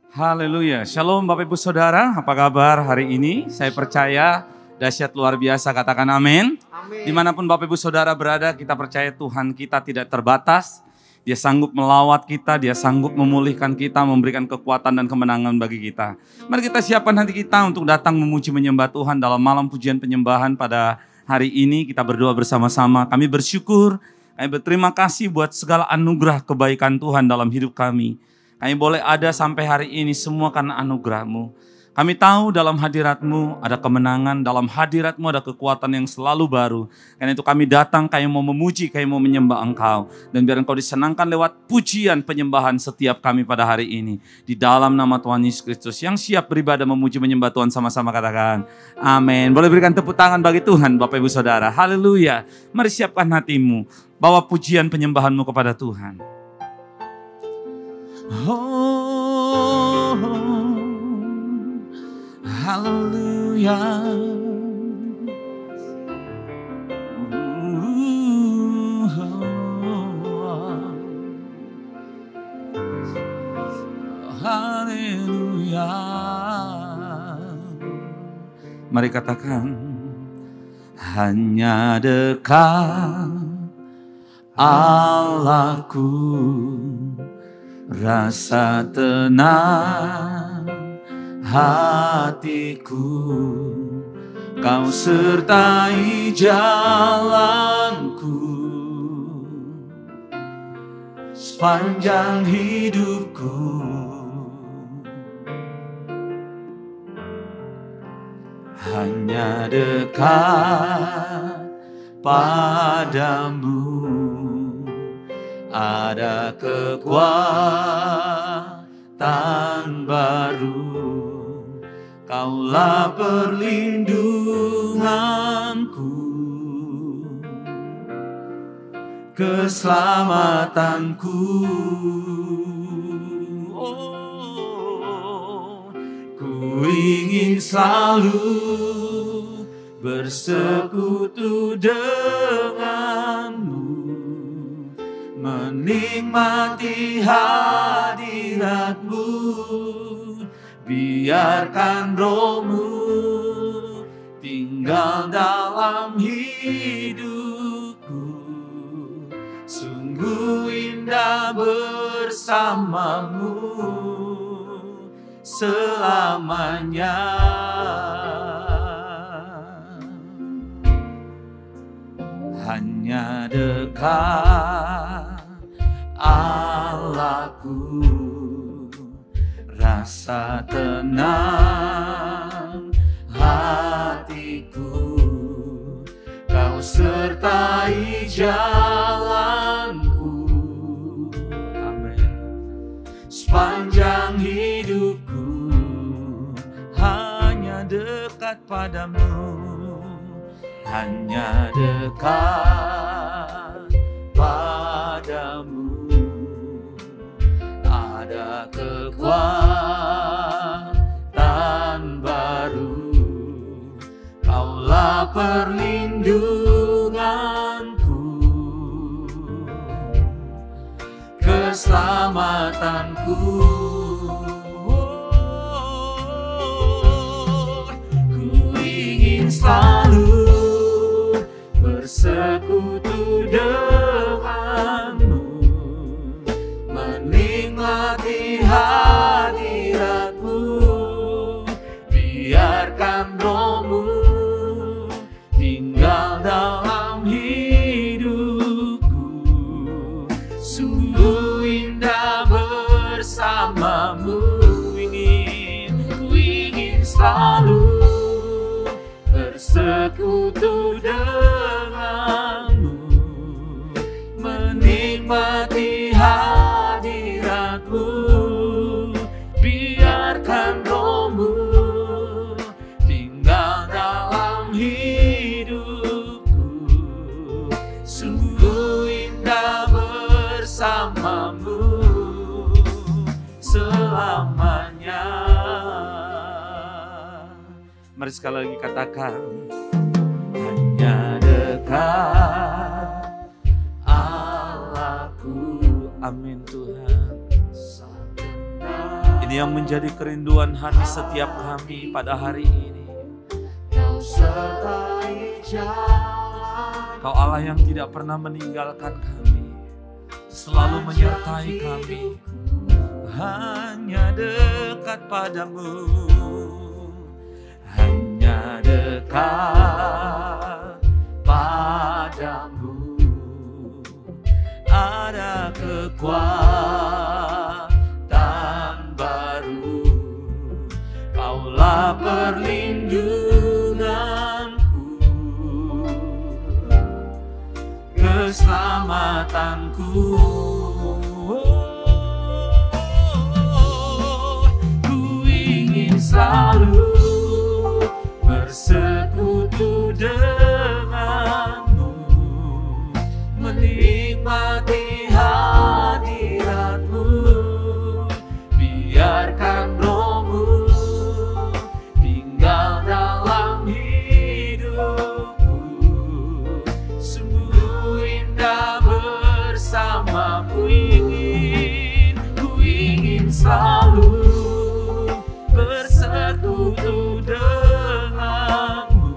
Haleluya, Shalom Bapak Ibu Saudara, apa kabar hari ini? Saya percaya dahsyat luar biasa, katakan amin. Dimanapun Bapak Ibu Saudara berada, kita percaya Tuhan kita tidak terbatas. Dia sanggup melawat kita, Dia sanggup memulihkan kita, memberikan kekuatan dan kemenangan bagi kita. Mari kita siapkan hati kita untuk datang memuji menyembah Tuhan dalam malam pujian penyembahan pada hari ini. Kita berdoa bersama-sama, kami bersyukur, kami berterima kasih buat segala anugerah kebaikan Tuhan dalam hidup kami. Kami boleh ada sampai hari ini semua karena anugerah-Mu. Kami tahu dalam hadirat-Mu ada kemenangan, dalam hadirat-Mu ada kekuatan yang selalu baru. Karena itu kami datang, kami mau memuji, kami mau menyembah Engkau. Dan biar Engkau disenangkan lewat pujian penyembahan setiap kami pada hari ini. Di dalam nama Tuhan Yesus Kristus yang siap beribadah memuji menyembah Tuhan, sama-sama katakan amin. Boleh berikan tepuk tangan bagi Tuhan Bapak Ibu Saudara. Haleluya. Mari siapkan hatimu, bawa pujian penyembahanmu kepada Tuhan. Oh, haleluya. Haleluya. Mari katakan, hanya dekat Allahku, rasa tenang hatiku, Kau sertai jalanku sepanjang hidupku. Hanya dekat padamu ada kekuatan baru, Kaulah perlindunganku, keselamatanku. Oh, ku ingin selalu bersekutu denganmu, menikmati hadirat-Mu, biarkan Roh-Mu tinggal dalam hidupku. Sungguh indah bersamamu selamanya. Hanya dekat Allahku, rasa tenang hatiku, Kau sertai jalanku. Amin. Sepanjang hidupku hanya dekat padamu, hanya dekat padamu. Ada kekuatan baru, Kaulah perlindunganku, keselamatanku. Ku ingin selalu bersekutu denganmu, menikmati hadirat-Mu, biarkan Roh-Mu tinggal dalam hidupku. Sungguh indah bersamamu, ku ingin selalu bersekutu denganmu, menikmati hadirat-Mu, biarkan Roh-Mu tinggal dalam hidupku. Sungguh indah bersamamu selamanya. Mari sekali lagi katakan, hanya dekat Allahku. Amin Tuhan. Ini yang menjadi kerinduan hati setiap kami pada hari ini. Kau Allah yang tidak pernah meninggalkan kami, selalu menyertai kami. Hanya dekat padamu, hanya dekat padamu ada kekuatan baru. Kaulah perlindunganku, keselamatanku. Ku ingin selalu bersekutu denganmu, menikmati hadiratmu. Biarkan rohmu tinggal dalam hidupku, sungguh indah bersamamu. Ku ingin selalu bersekutu denganmu,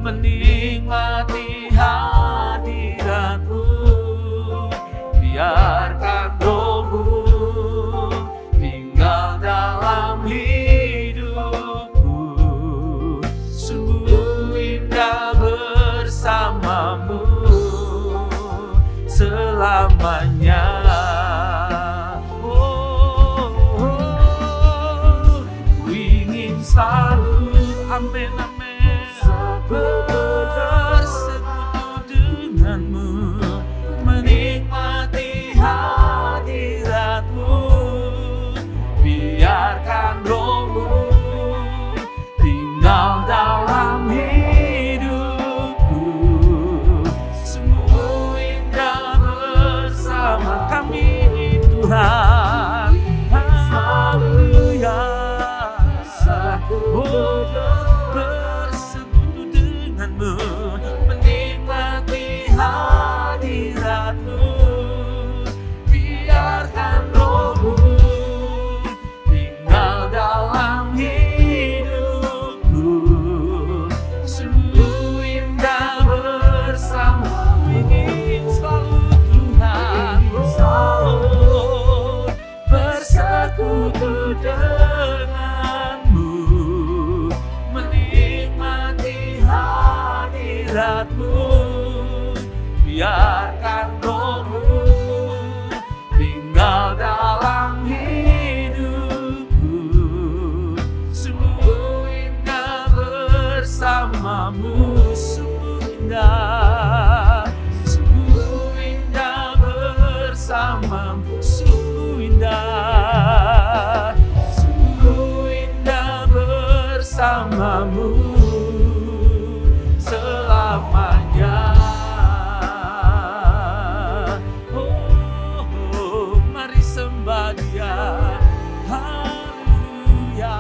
menikmati hadiratmu. Biarkan rohmu tinggal dalam hidupku, sungguh indah bersamamu selamanya. Ku ingin selalu, amin amin, bersekutu denganmu, menikmati hadiratmu. Biarkan rohmu tinggal dalam hidupku, sungguh indah bersama kami Tuhan. Haleluya. Bersekutu denganmu, menikmati hadiratmu. Biarkan rohmu tinggal dalam hidupku, sungguh indah bersama. Ingin selalu Tuhan, bersekutu denganmu, menikmati hadiratmu. Biarkan rohmu tinggal dalam hidupku, sungguh indah bersamamu. Sungguh indah bersamamu. Sungguh indah bersamamu selamanya. Mari sembah Dia. Haleluya.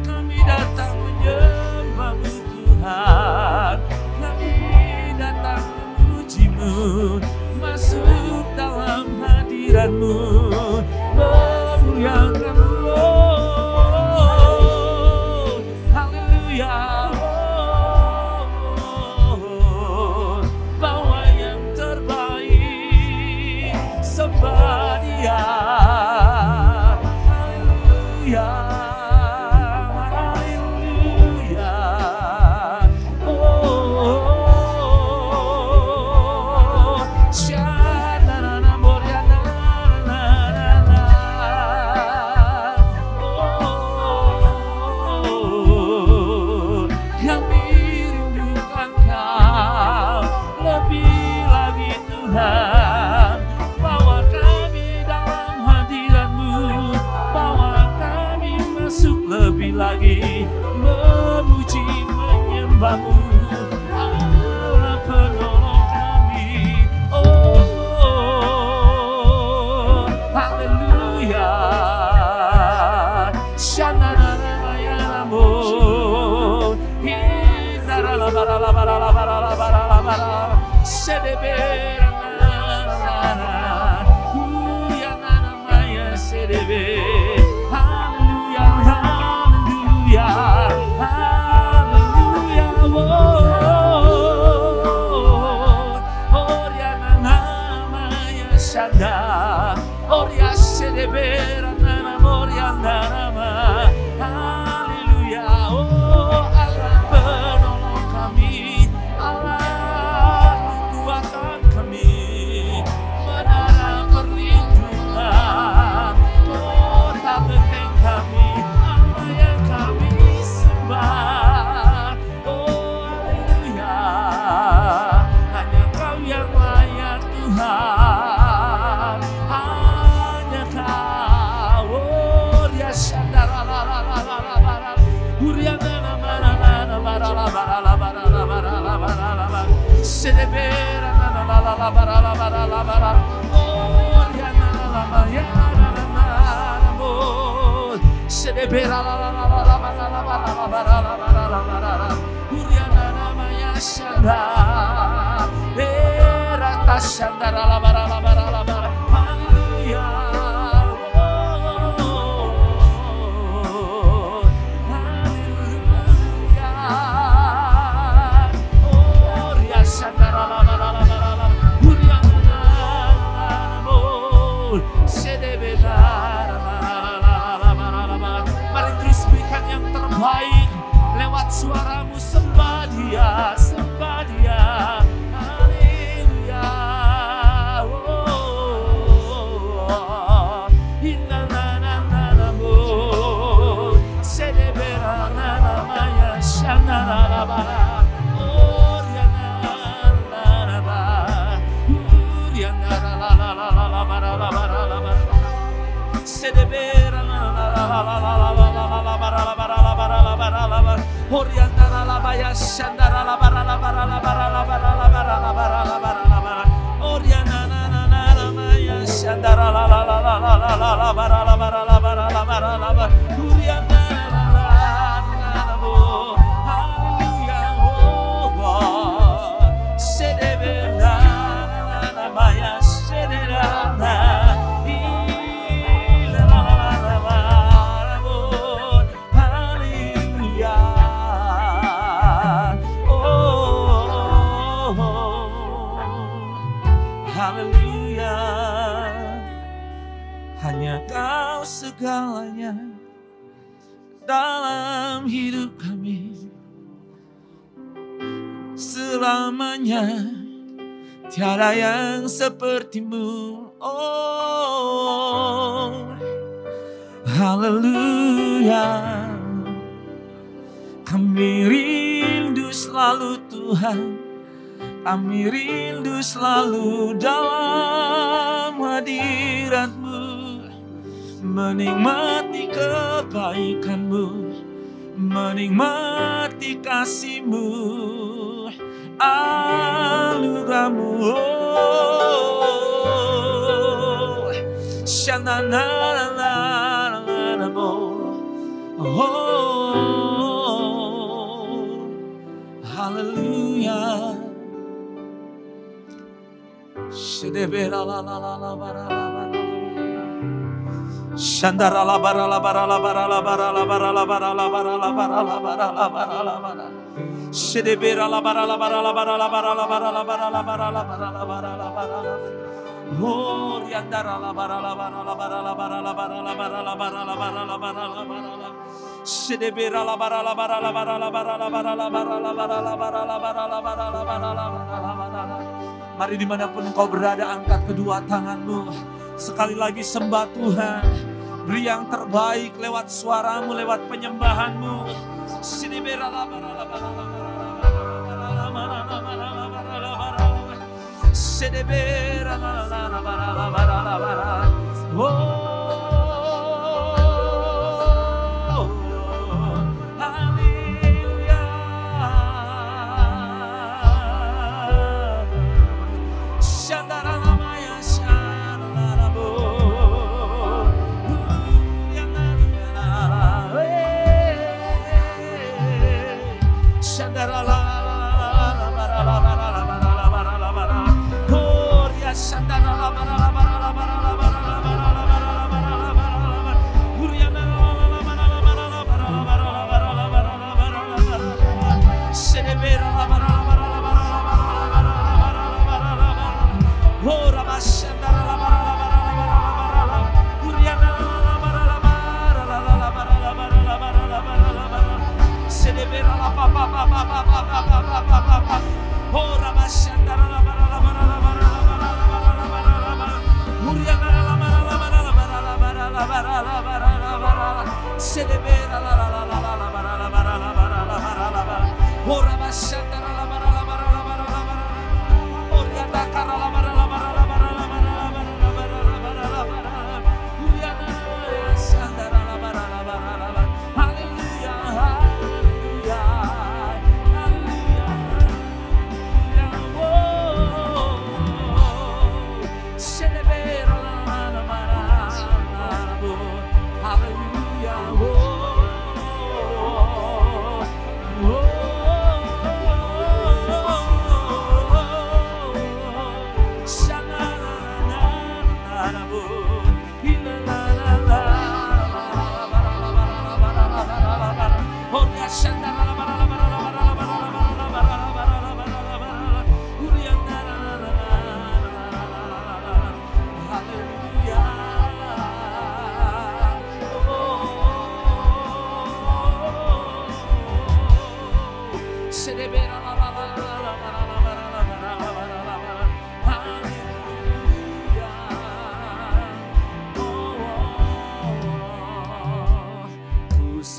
Kami datang menyembah-Mu Tuhan. Kami datang memuji-Mu, masuk dalam hadirat-Mu, memuliakan-Mu. Haleluya. Bawa yang terbaik, sembah Dia. Haleluya. Haleluya. Shanana Moriana. Kami rindukan Kau lebih lagi Tuhan. Bawa kami dalam hadirat-Mu, bawa kami masuk lebih lagi, memuji menyembah-Mu. Allah penolong kami. Haleluya. Shanana Mayanamu. Sedebera. Oria sedebera nana moria narama. Haleluya. Oh Allah penolong kami, Allah kekuatan kami, menara perlindungan, kota benteng kami, Allah yang kami sembah. Oh haleluya. Hanya Kau yang layak Tuhan, hanya Kau. Oh dia sandara la la la la la la, huriana la la la la la la la la la la, sedebera la la la la la la la la, oh riana la la la ya la la la mo, sedebera la la la la la la la la la, huriana la maya sandara, rata sandara la la la la la, haleluya. Mari terus berikan yang terbaik lewat suaramu, sembah Dia, sembah Dia. Haleluya. Haleluya. Hanya Kau segalanya dalam hidup kami, selamanya tiada yang seperti-Mu. Oh haleluya. Kami rindu selalu Tuhan, kami rindu selalu dalam hadirat-Mu, menikmati kebaikan-Mu, menikmati kasih-Mu, anugerah-Mu. Oh, shanananananamo. Oh, haleluya. Shedebera la la la la bara la bara, shandara la bara la bara la bara la bara la bara la bara la bara la bara la bara la bara la bara, shedebera la bara la bara la bara la bara la bara la bara la bara la bara la bara la bara la, oh riandara la bara la bara la bara la bara la bara la bara la bara la bara la bara la bara la, shedebera la bara la bara la bara la bara la bara la bara la bara la bara la bara la bara la bara la bara la bara la. Mari dimanapun engkau berada, angkat kedua tanganmu. Sekali lagi sembah Tuhan. Beri yang terbaik lewat suaramu, lewat penyembahanmu.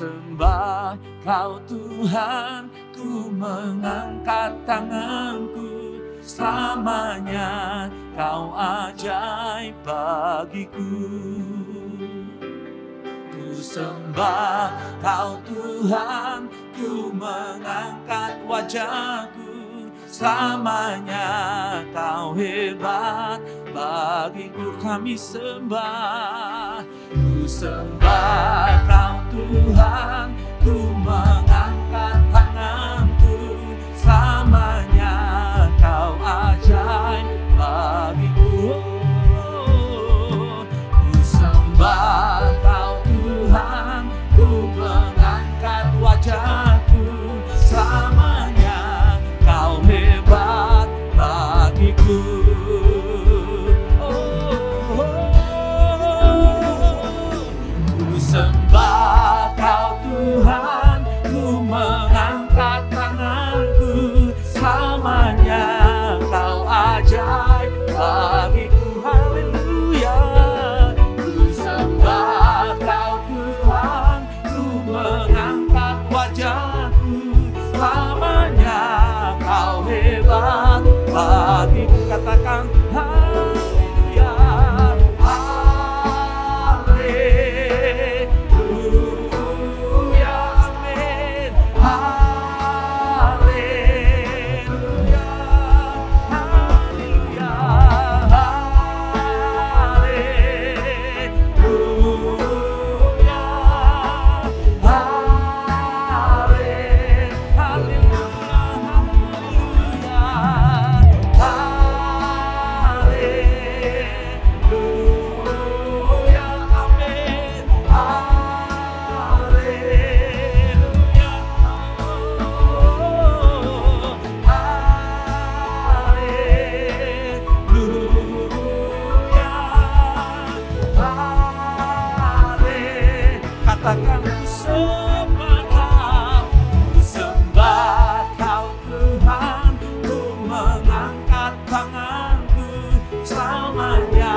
Sembah Kau Tuhan, ku mengangkat tanganku, selamanya Kau ajaib bagiku. Ku sembah Kau Tuhan, ku mengangkat wajahku, selamanya Kau hebat bagiku. Kami sembah, ku sembah Kau Tuhan, ku mengangkat tanganku, selamanya Kau ajaib bagiku. Ku sembah Kau Tuhan, ku mengangkat wajahku, selamanya Kau hebat bagiku. Sembah Kau Tuhan, ku mengangkat tanganku, selamanya Kau ajaib bagiku. Haleluya. Ku sembah Kau Tuhan, ku mengangkat wajahku, selamanya Kau hebat bagiku. Katakan haleluya. Katakan ku sembah Kau, ku sembah Kau Tuhan, ku mengangkat tanganku, selamanya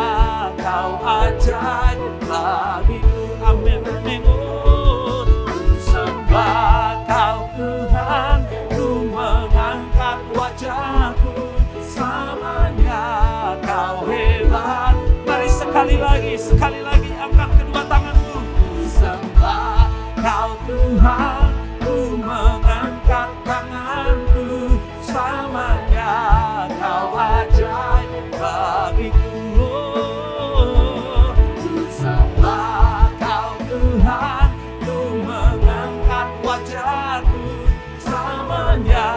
Kau ajaib bagiku. Amin, amin. Oh, ku sembah Kau Tuhan, ku mengangkat wajahku, selamanya Kau hebat. Mari sekali lagi angkat kedua tanganmu. Sembah Kau Tuhan, ku mengangkat tanganku, selamanya Kau ajaib bagiku. Ku sembah Kau Tuhan, ku mengangkat wajahku, selamanya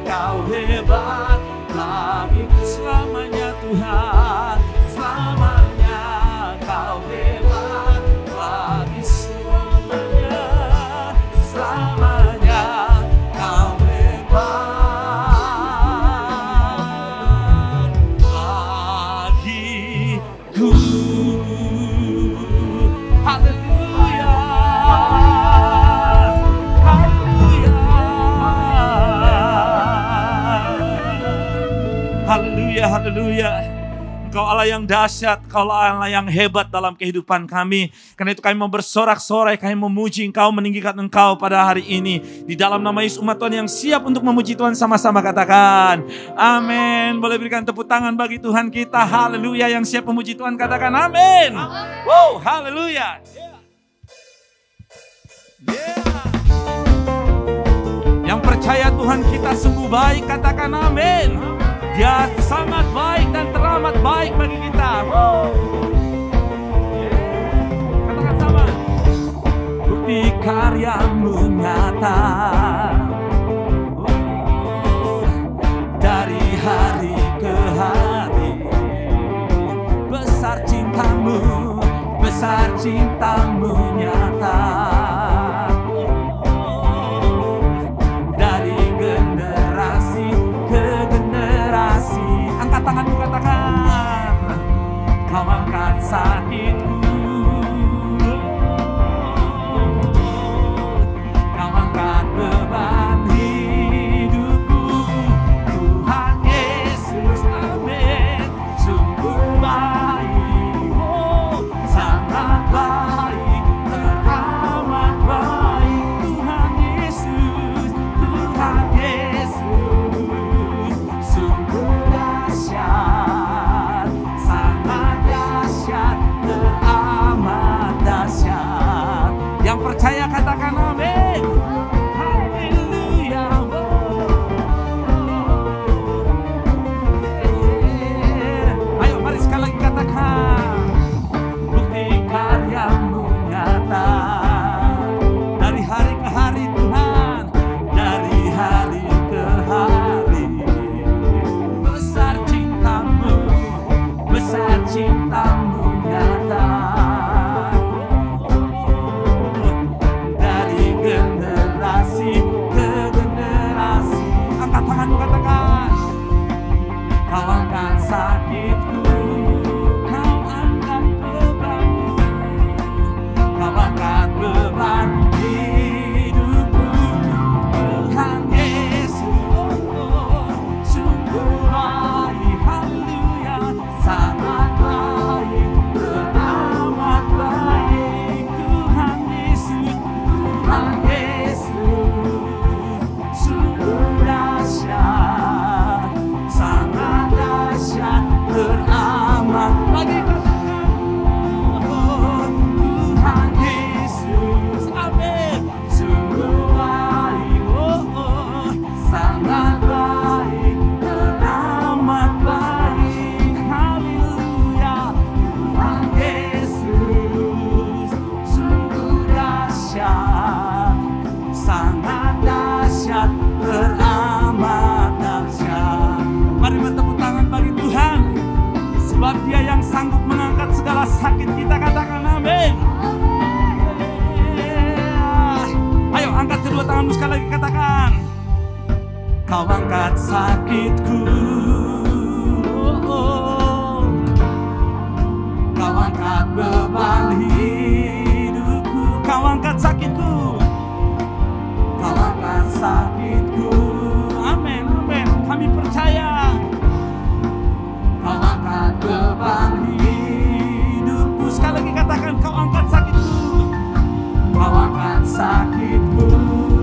Kau hebat bagiku. Selamanya Tuhan, selamanya Kau hebat bagi selamanya, selamanya Kau hebat bagiku. Haleluya, haleluya, haleluya, haleluya. Engkau Allah yang dahsyat, Engkau Allah yang hebat dalam kehidupan kami. Karena itu kami mau bersorak-sorai, kami memuji Engkau, meninggikan Engkau pada hari ini. Di dalam nama Yesus umat Tuhan yang siap untuk memuji Tuhan, sama-sama katakan amin. Boleh berikan tepuk tangan bagi Tuhan kita, haleluya. Yang siap memuji Tuhan katakan amin. Wow, haleluya. Yang percaya Tuhan kita sungguh baik, katakan amin. Dia sangat baik dan teramat baik bagi kita. Katakan sama. Bukti karya-Mu nyata, dari hari ke hari. Besar cinta-Mu, besar cinta-Mu nyata. Angkat tanganmu, katakan, Kau angkat sakitku, Kau angkat beban hidupku. Tuhan Yesus, amin. Sungguh baik, sangat baik, teramat baik. Tuhan Yesus, Tuhan Yesus, sungguh dahsyat, sangat dahsyat, teramat dahsyat. Yang percaya katakan amin. Haleluya. Ayo mari sekali lagi katakan. Bukti karya-Mu nyata, dari hari ke hari Tuhan, dari hari ke hari. Besar cinta-Mu, besar cinta-Mu nyata, dari generasi ke generasi. Angkat tanganmu, katakan, Kau angkat sakitku, Kau angkat bebanku, Kau angkat beban hidupku. Tuhan Yesus, sungguh baik, haleluya, sangat baik, teramat baik. Tuhan Yesus, Tuhan Yesus, sungguh dahsyat, sangat dahsyat, teramat baik. Tuhan Yesus, amin. Sungguh baik, sangat baik, teramat baik, haleluya. Tuhan Yesus, sungguh dahsyat, sangat dahsyat, teramat dahsyat. Mari bertepuk tangan bagi Tuhan, sebab Dia yang sanggup mengangkat segala sakit kita, katakan amin. Ayo angkat kedua tanganmu sekali lagi, katakan, Kau angkat sakitku, Kau angkat beban hidupku. Kau angkat sakitku, Kau angkat sakitku. Amin, amin. Kami percaya. Kau angkat beban hidupku. Sekali lagi katakan, Kau angkat sakitku, Kau angkat sakitku.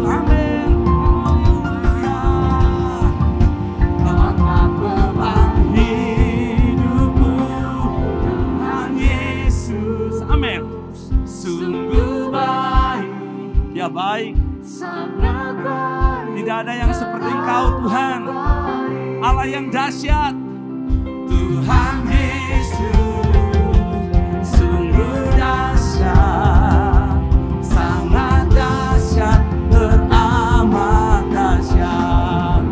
Amin. Haleluya. Kau angkat beban hidupku. Tuhan Yesus, amin. Sungguh baik, Dia baik. Tidak ada yang seperti Engkau, Tuhan. Allah yang dahsyat. Tuhan Yesus, sungguh dahsyat, sangat dahsyat, teramat dahsyat.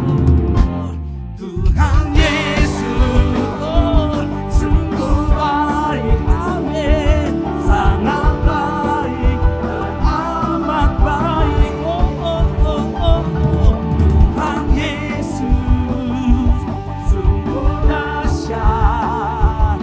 Tuhan Yesus, sungguh baik, amin. Sangat baik, teramat baik. Tuhan Yesus, sungguh dahsyat,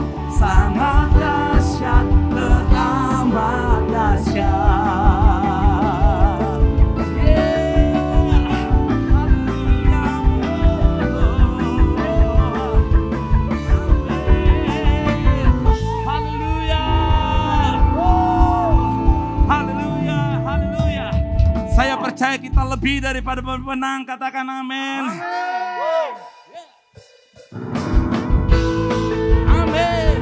kita lebih daripada pemenang. Katakan amin. Amin.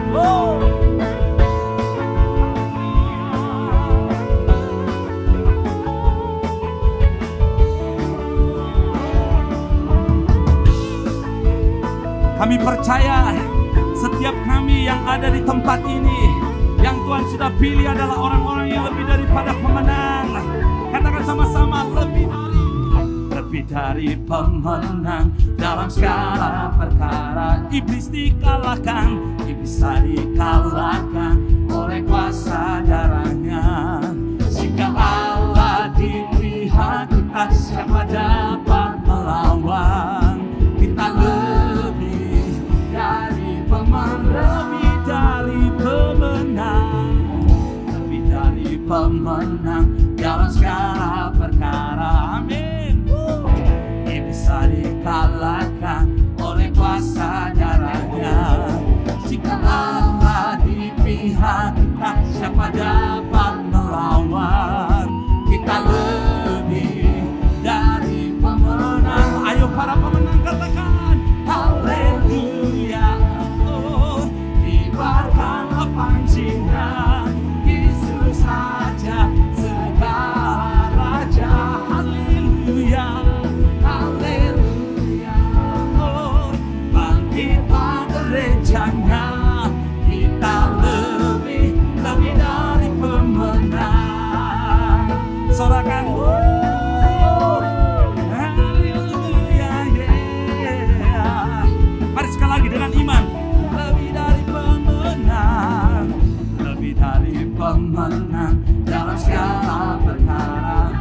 Kami percaya setiap kami yang ada di tempat ini, yang Tuhan sudah pilih adalah orang-orang yang lebih daripada pemenang. Katakan sama-sama, lebih dari pemenang dalam segala perkara. Iblis dikalahkan, iblis dikalahkan oleh kuasa darahnya. Jika Allah di pihak kita, siapa dapat melawan? Kita lebih dari pemenang, lebih dari pemenang, lebih dari pemenang dalam segala perkara. Amin. Bisa dikalahkan oleh kuasa darahnya. Jika Allah di pihak kita, siapa dapat melawan? Kita lebih dari pemenang. Ayo para pemenang katakan haleluya. Oh, kibarkanlah pancingan, Yesus saja segala raja. Haleluya. Haleluya. Oh, bangkitlah gerejanya, kita lebih dari pemenang. Sorakan haleluya, yeah. Mari sekali lagi dengan iman. Lebih dari pemenang, lebih dari pemenang dalam segala perkara.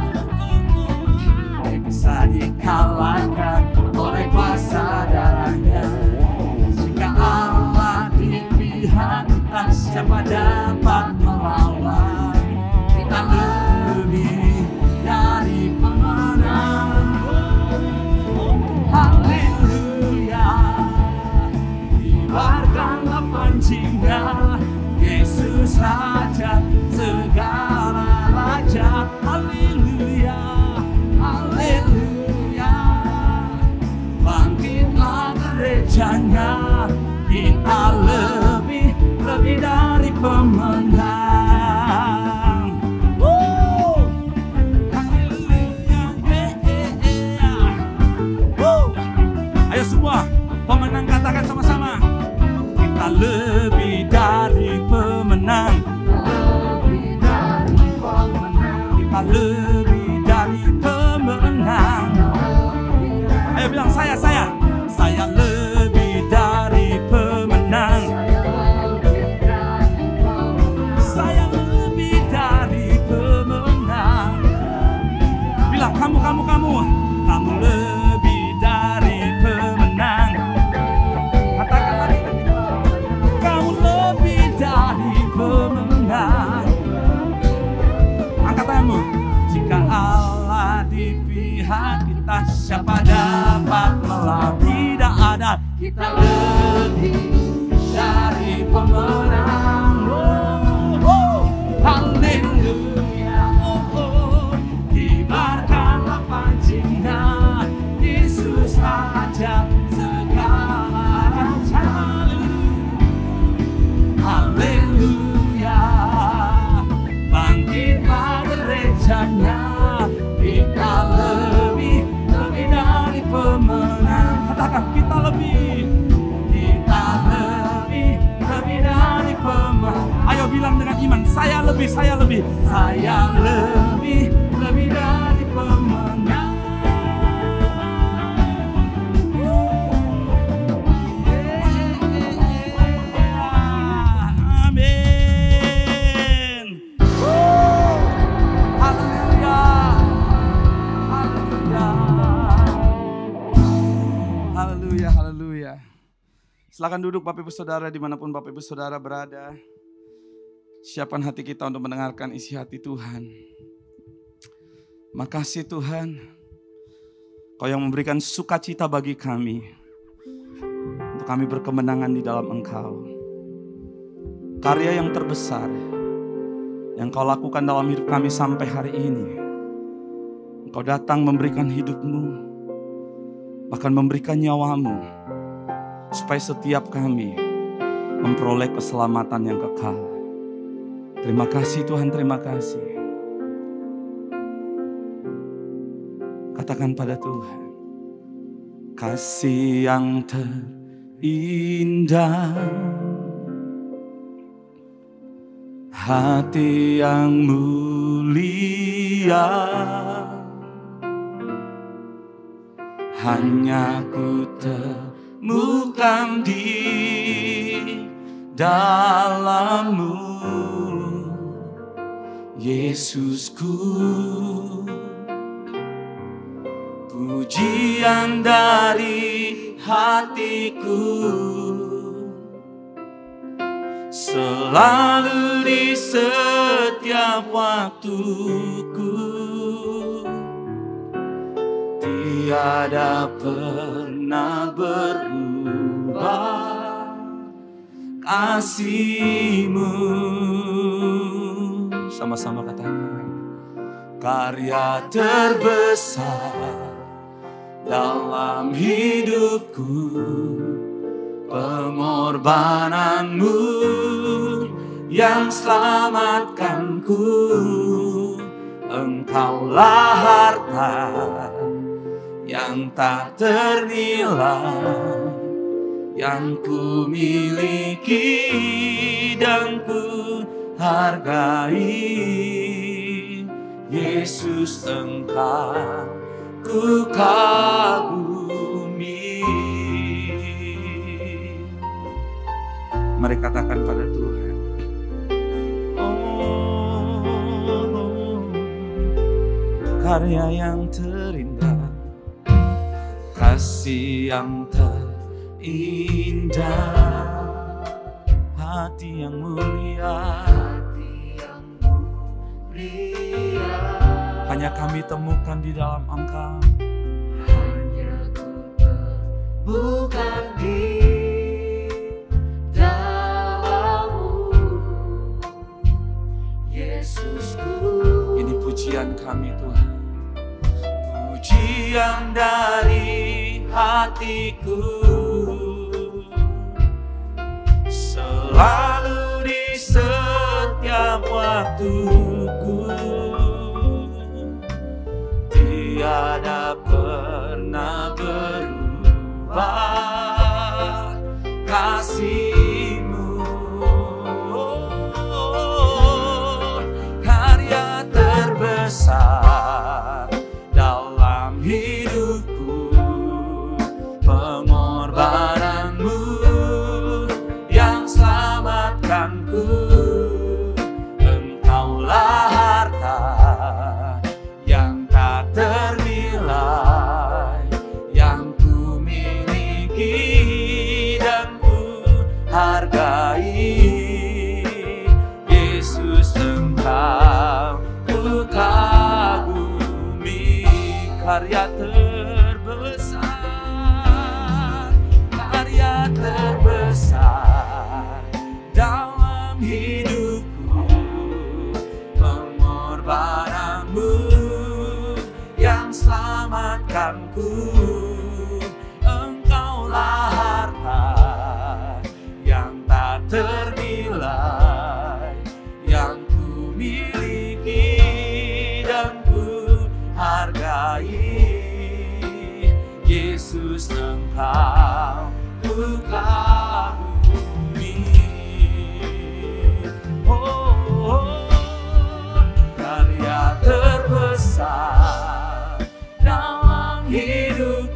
Bisa dikalahkan oleh kuasa darahnya. Jika Allah di pihak kita, siapa dapat melawan? Kita lebih dari pemenang. Haleluya. Kibarkanlah pancingan, Yesus Raja segala raja. Haleluya. Haleluya. Bangkitlah gerejanya, kita lebih dari pemenang. Haleluya. Ayo semua pemenang katakan sama-sama. Kita lebih dari pemenang. Kita lebih dari pemenang. Ayo bilang saya lebih dari pemenang. Saya lebih dari pemenang. Bilang kamu lebih dari pemenang. Katakan lagi, kamu lebih dari pemenang. Angkat tanganmu. Jika Allah di pihak kita, siapa dapat melawan? Tidak ada. Kita lebih dari pemenang. Haleluya. Kibarkanlah pancingan, Yesus Raja segala raja. Haleluya. Bangkitlah gerejanya, kita lebih dari pemenang. Katakan kita lebih dari pemenang. Ayo bilang dengan iman, saya lebih dari pemenang. Amin. Haleluya. Haleluya, haleluya. Silakan duduk Bapak Ibu Saudara dimanapun Bapak Ibu Saudara berada. Siapkan hati kita untuk mendengarkan isi hati Tuhan. Makasih Tuhan, Kau yang memberikan sukacita bagi kami, untuk kami berkemenangan di dalam Engkau. Karya yang terbesar yang Kau lakukan dalam hidup kami sampai hari ini, Engkau datang memberikan hidupmu, bahkan memberikan nyawamu, supaya setiap kami memperoleh keselamatan yang kekal. Terima kasih Tuhan, terima kasih. Katakan pada Tuhan, kasih yang terindah, hati yang mulia, hanya ku temukan di dalam-Mu, Yesusku. Pujian dari hatiku selalu di setiap waktuku, tiada pernah berubah kasih-Mu. Sama-sama katakan, karya terbesar dalam hidupku, pengorbanan-Mu yang selamatkanku. Engkaulah harta yang tak ternilai, yang ku miliki dan ku hargai. Yesus, Engkau ku kagumi. Mari katakan pada Tuhan, oh, karya yang terindah, kasih yang terindah, hati yang mulia, hanya kami temukan di dalam Engkau. Hanya ku temukan di dalam-Mu, Yesusku. Ini pujian kami Tuhan, pujian dari hatiku, selalu di setiap waktuku, tiada pernah berubah kasih-Mu. Oh, karya terbesar dalam hidupku, pengorbanan-Mu yang selamatkanku. Engkaulah harta yang tak ternilai, yang ku miliki dan ku hargai. Yesus, Engkau ku kagumi. Karya terbesar, karya terbesar dalam hidupku, pengorbanan-Mu yang selamatkanku. Engkaulah harta yang tak ternilai, yang ku miliki dan ku hargai. Yesus, Engkau ku kagumi. Oh, karya terbesar dalam hidup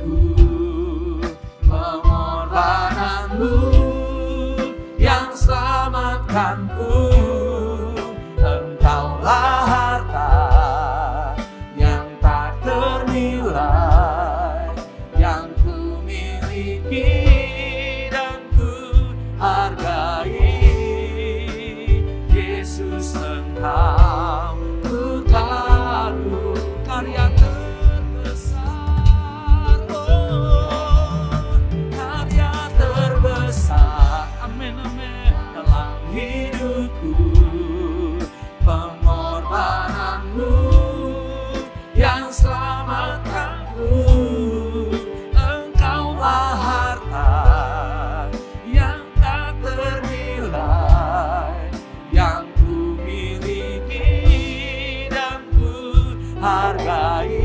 hargai.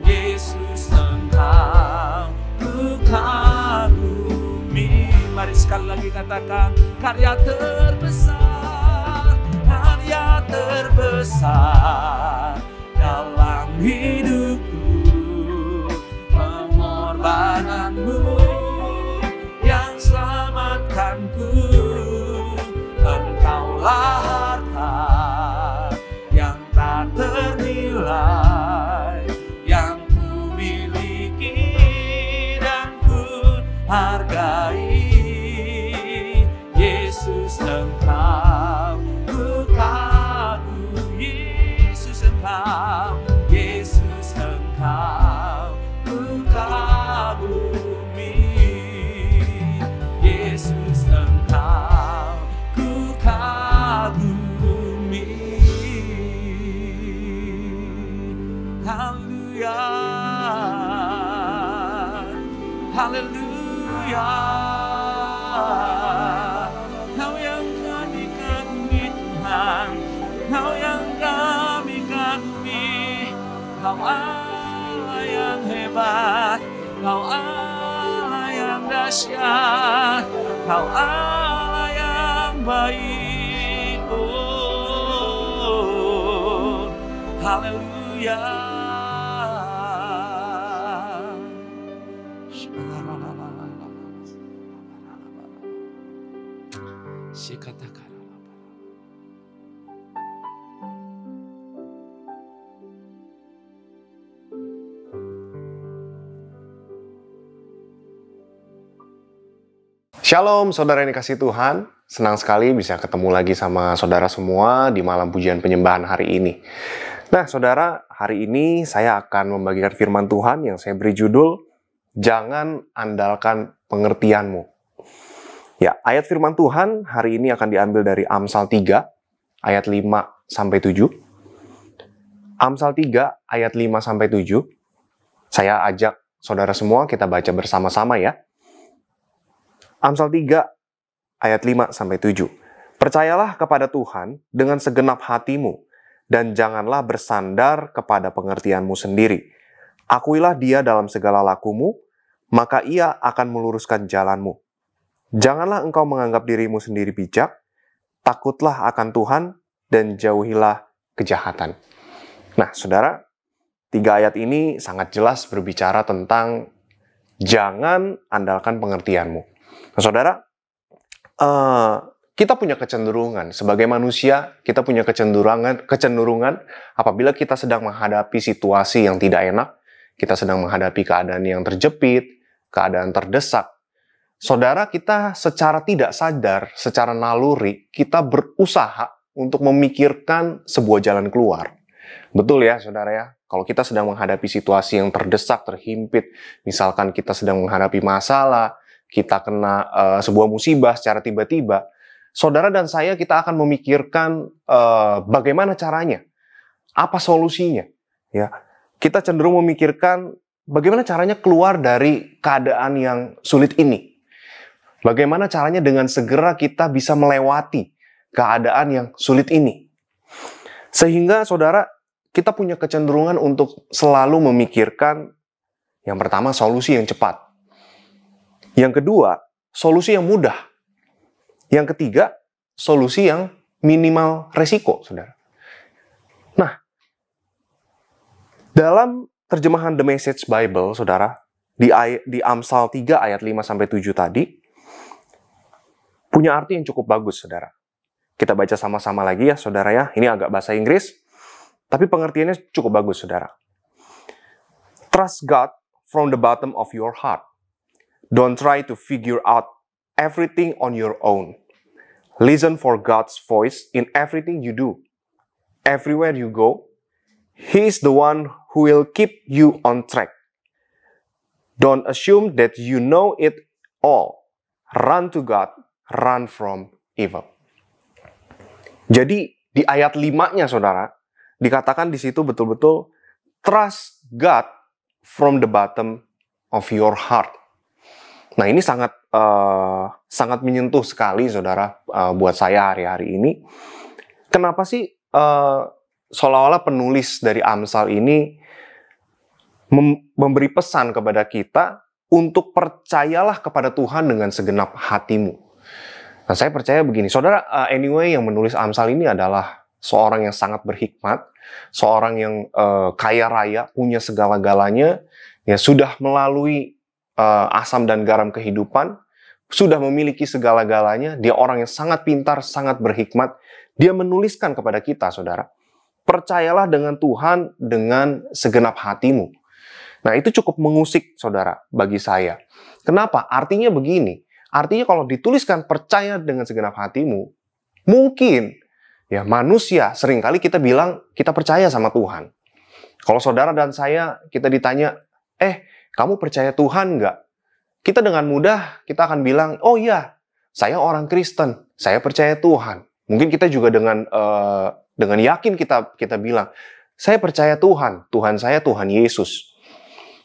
Yesus Engkau ku kagumi. Mari sekali lagi katakan, karya terbesar dalam hidupku, pengorbananmu yang selamatkanku. Engkaulah harta yang tak ternilai, yang ku miliki dan ku hargai. Yesus Engkau ku kagumi. Yesus Engkau, Yesus Engkau ku kagumi. Yesus Engkau ku kagumi. Haleluya, haleluya. Kau yang kami kagumi Tuhan, Kau yang kami kagumi. Kau Allah yang hebat, Kau Allah yang dahsyat, Kau Allah yang baik. Oh, haleluya. Shalom saudara yang dikasihi Tuhan, senang sekali bisa ketemu lagi sama saudara semua di malam pujian penyembahan hari ini. Nah saudara, hari ini saya akan membagikan firman Tuhan yang saya beri judul, Jangan Andalkan Pengertianmu. Ya, ayat firman Tuhan hari ini akan diambil dari Amsal 3, ayat 5-7. Amsal 3, ayat 5-7. Saya ajak saudara semua kita baca bersama-sama ya. Amsal 3 ayat 5-7. Percayalah kepada Tuhan dengan segenap hatimu dan janganlah bersandar kepada pengertianmu sendiri. Akuilah Dia dalam segala lakumu, maka Ia akan meluruskan jalanmu. Janganlah engkau menganggap dirimu sendiri bijak, takutlah akan Tuhan dan jauhilah kejahatan. Nah, saudara, 3 ayat ini sangat jelas berbicara tentang jangan andalkan pengertianmu. Nah, saudara, kita punya kecenderungan sebagai manusia, kita punya kecenderungan apabila kita sedang menghadapi situasi yang tidak enak, kita sedang menghadapi keadaan yang terjepit, keadaan terdesak. Saudara, kita secara tidak sadar, secara naluri, kita berusaha untuk memikirkan sebuah jalan keluar. Betul ya, saudara ya? Kalau kita sedang menghadapi situasi yang terdesak, terhimpit, misalkan kita sedang menghadapi masalah, kita kena sebuah musibah secara tiba-tiba, saudara dan saya kita akan memikirkan bagaimana caranya, apa solusinya. Ya, kita cenderung memikirkan bagaimana caranya keluar dari keadaan yang sulit ini. Bagaimana caranya dengan segera kita bisa melewati keadaan yang sulit ini. Sehingga saudara, kita punya kecenderungan untuk selalu memikirkan yang pertama solusi yang cepat. Yang kedua, solusi yang mudah. Yang ketiga, solusi yang minimal resiko, saudara. Nah, dalam terjemahan The Message Bible, saudara, di Amsal 3 ayat 5-7 tadi, punya arti yang cukup bagus, saudara. Kita baca sama-sama lagi ya, saudara ya. Ini agak bahasa Inggris, tapi pengertiannya cukup bagus, saudara. Trust God from the bottom of your heart. Don't try to figure out everything on your own. Listen for God's voice in everything you do. Everywhere you go, He is the one who will keep you on track. Don't assume that you know it all. Run to God, run from evil. Jadi di ayat 5-nya saudara, dikatakan di situ betul-betul trust God from the bottom of your heart. Nah ini sangat menyentuh sekali saudara buat saya hari-hari ini. Kenapa sih seolah-olah penulis dari Amsal ini memberi pesan kepada kita untuk percayalah kepada Tuhan dengan segenap hatimu. Nah, saya percaya begini, saudara, anyway yang menulis Amsal ini adalah seorang yang sangat berhikmat, seorang yang kaya raya, punya segala-galanya, ya sudah melalui asam dan garam kehidupan, sudah memiliki segala-galanya, dia orang yang sangat pintar, sangat berhikmat. Dia menuliskan kepada kita, saudara, percayalah dengan Tuhan dengan segenap hatimu. Nah, itu cukup mengusik, saudara, bagi saya. Kenapa? Artinya begini. Artinya kalau dituliskan percaya dengan segenap hatimu, mungkin ya manusia seringkali kita bilang kita percaya sama Tuhan. Kalau saudara dan saya, kita ditanya, kamu percaya Tuhan nggak? Kita dengan mudah, kita akan bilang, oh iya, saya orang Kristen, saya percaya Tuhan. Mungkin kita juga dengan yakin kita bilang, saya percaya Tuhan, Tuhan saya Tuhan Yesus.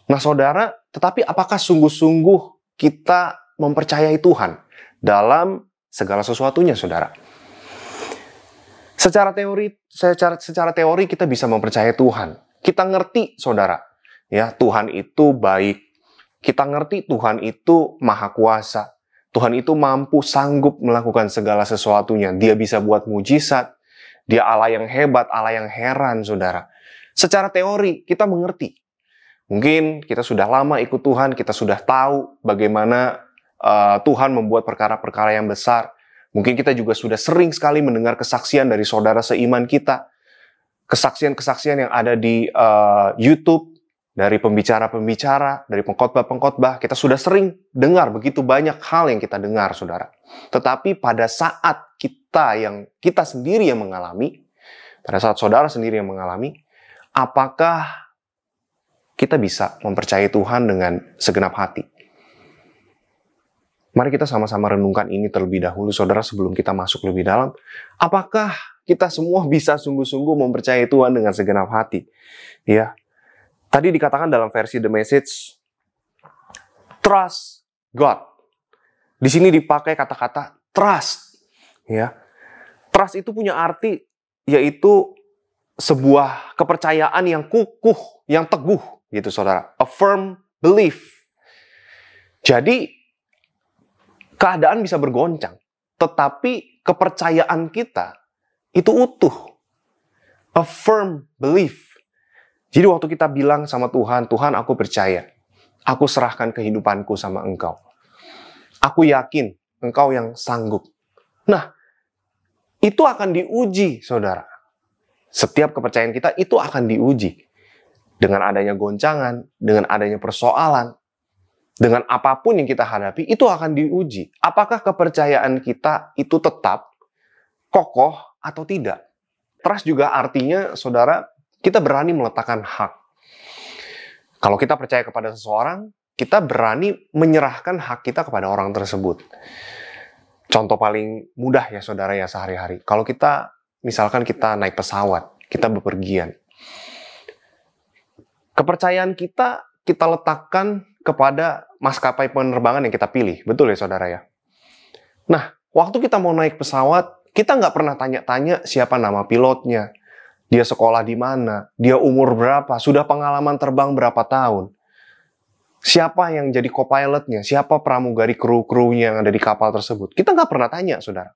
Nah saudara, tetapi apakah sungguh-sungguh kita mempercayai Tuhan dalam segala sesuatunya, saudara? Secara teori kita bisa mempercayai Tuhan. Kita ngerti, saudara, ya Tuhan itu baik. Kita ngerti Tuhan itu maha kuasa. Tuhan itu mampu, sanggup melakukan segala sesuatunya. Dia bisa buat mujizat. Dia Allah yang hebat, Allah yang heran, saudara. Secara teori kita mengerti. Mungkin kita sudah lama ikut Tuhan, kita sudah tahu bagaimana Tuhan membuat perkara-perkara yang besar. Mungkin kita juga sudah sering sekali mendengar kesaksian dari saudara seiman kita. Kesaksian-kesaksian yang ada di YouTube, dari pembicara-pembicara, dari pengkhotbah-pengkhotbah. Kita sudah sering dengar begitu banyak hal yang kita dengar, saudara. Tetapi pada saat kita sendiri yang mengalami, pada saat saudara sendiri yang mengalami, apakah kita bisa mempercayai Tuhan dengan segenap hati? Mari kita sama-sama renungkan ini terlebih dahulu, saudara, sebelum kita masuk lebih dalam. Apakah kita semua bisa sungguh-sungguh mempercayai Tuhan dengan segenap hati? Ya, tadi dikatakan dalam versi The Message, trust God. Di sini dipakai kata-kata trust. Ya, trust itu punya arti yaitu sebuah kepercayaan yang kukuh, yang teguh, gitu, saudara. A firm belief. Jadi keadaan bisa bergoncang, tetapi kepercayaan kita itu utuh. A firm belief. Jadi waktu kita bilang sama Tuhan, Tuhan aku percaya, aku serahkan kehidupanku sama Engkau. Aku yakin Engkau yang sanggup. Nah, itu akan diuji, saudara. Setiap kepercayaan kita itu akan diuji. Dengan adanya goncangan, dengan adanya persoalan, dengan apapun yang kita hadapi, itu akan diuji. Apakah kepercayaan kita itu tetap kokoh atau tidak? Trust juga artinya, saudara, kita berani meletakkan hak. Kalau kita percaya kepada seseorang, kita berani menyerahkan hak kita kepada orang tersebut. Contoh paling mudah ya, saudara, ya sehari-hari. Kalau misalkan kita naik pesawat, kita bepergian. Kepercayaan kita letakkan kepada maskapai penerbangan yang kita pilih. Betul ya, saudara ya? Nah, waktu kita mau naik pesawat, kita nggak pernah tanya-tanya siapa nama pilotnya, dia sekolah di mana, dia umur berapa, sudah pengalaman terbang berapa tahun, siapa yang jadi co-pilotnya, siapa pramugari kru-krunya yang ada di kapal tersebut. Kita nggak pernah tanya, saudara.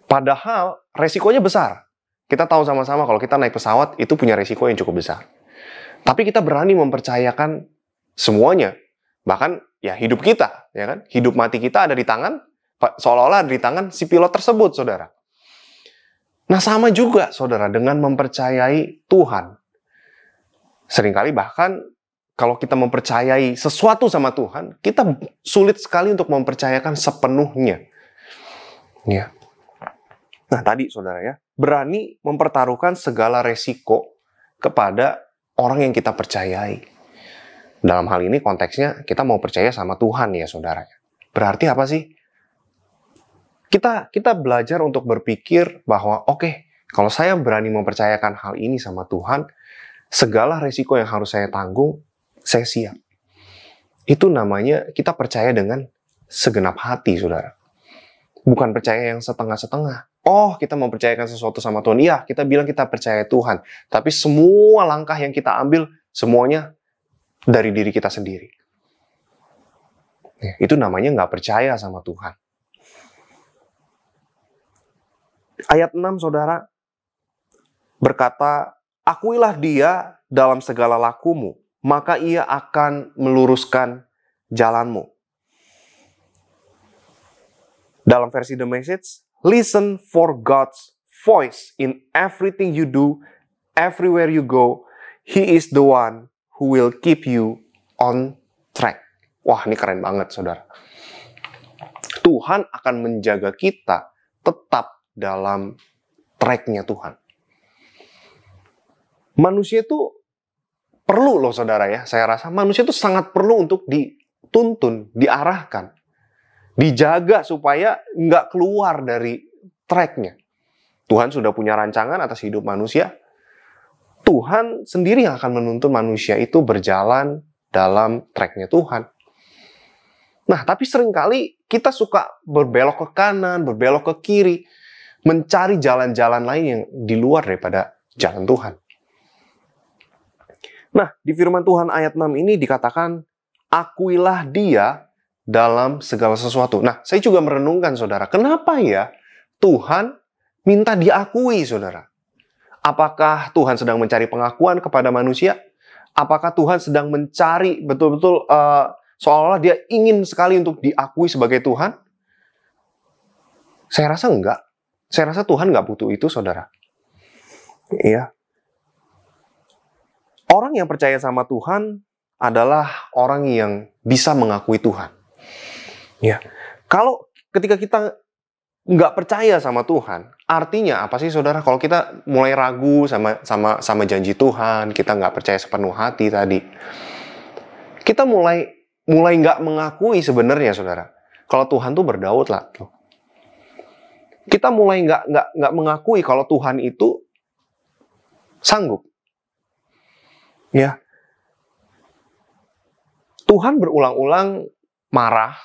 Padahal resikonya besar. Kita tahu sama-sama kalau kita naik pesawat, itu punya resiko yang cukup besar. Tapi kita berani mempercayakan semuanya. Bahkan ya hidup kita, ya kan? Hidup mati kita ada di tangan, seolah-olah ada di tangan si pilot tersebut, saudara. Nah, sama juga, saudara, dengan mempercayai Tuhan. Seringkali bahkan kalau kita mempercayai sesuatu sama Tuhan, kita sulit sekali untuk mempercayakan sepenuhnya. Ya. Nah, tadi, saudara ya, berani mempertaruhkan segala resiko kepada orang yang kita percayai. Dalam hal ini konteksnya kita mau percaya sama Tuhan ya, saudara. Berarti apa sih? Kita belajar untuk berpikir bahwa oke, kalau saya berani mempercayakan hal ini sama Tuhan, segala resiko yang harus saya tanggung, saya siap. Itu namanya kita percaya dengan segenap hati, saudara. Bukan percaya yang setengah-setengah. Oh, kita mempercayakan sesuatu sama Tuhan. Iya, kita bilang kita percaya Tuhan. Tapi semua langkah yang kita ambil, semuanya dari diri kita sendiri. Itu namanya nggak percaya sama Tuhan. Ayat 6, saudara, berkata, akuilah dia dalam segala lakumu, maka ia akan meluruskan jalanmu. Dalam versi The Message, listen for God's voice in everything you do, everywhere you go. He is the one who will keep you on track. Wah, ini keren banget, saudara. Tuhan akan menjaga kita tetap dalam track-nya Tuhan. Manusia itu perlu loh, saudara ya. Saya rasa manusia itu sangat perlu untuk dituntun, diarahkan, dijaga supaya nggak keluar dari track-nya. Tuhan sudah punya rancangan atas hidup manusia. Tuhan sendiri yang akan menuntun manusia itu berjalan dalam track-nya Tuhan. Nah, tapi seringkali kita suka berbelok ke kanan, berbelok ke kiri, mencari jalan-jalan lain yang di luar daripada jalan Tuhan. Nah, di firman Tuhan ayat 6 ini dikatakan, akuilah dia dalam segala sesuatu. Nah, saya juga merenungkan, saudara, kenapa ya Tuhan minta diakui, saudara? Apakah Tuhan sedang mencari pengakuan kepada manusia? Apakah Tuhan sedang mencari betul-betul seolah-olah dia ingin sekali untuk diakui sebagai Tuhan? Saya rasa enggak. Saya rasa Tuhan enggak butuh itu, saudara. Iya. Orang yang percaya sama Tuhan adalah orang yang bisa mengakui Tuhan. Ya. Kalau ketika kita nggak percaya sama Tuhan, artinya apa sih, saudara? Kalau kita mulai ragu sama janji Tuhan, kita nggak percaya sepenuh hati tadi, kita mulai nggak mengakui sebenarnya, saudara, kalau Tuhan tuh berdaud lah. Kita mulai nggak mengakui kalau Tuhan itu sanggup. Ya, Tuhan berulang-ulang marah,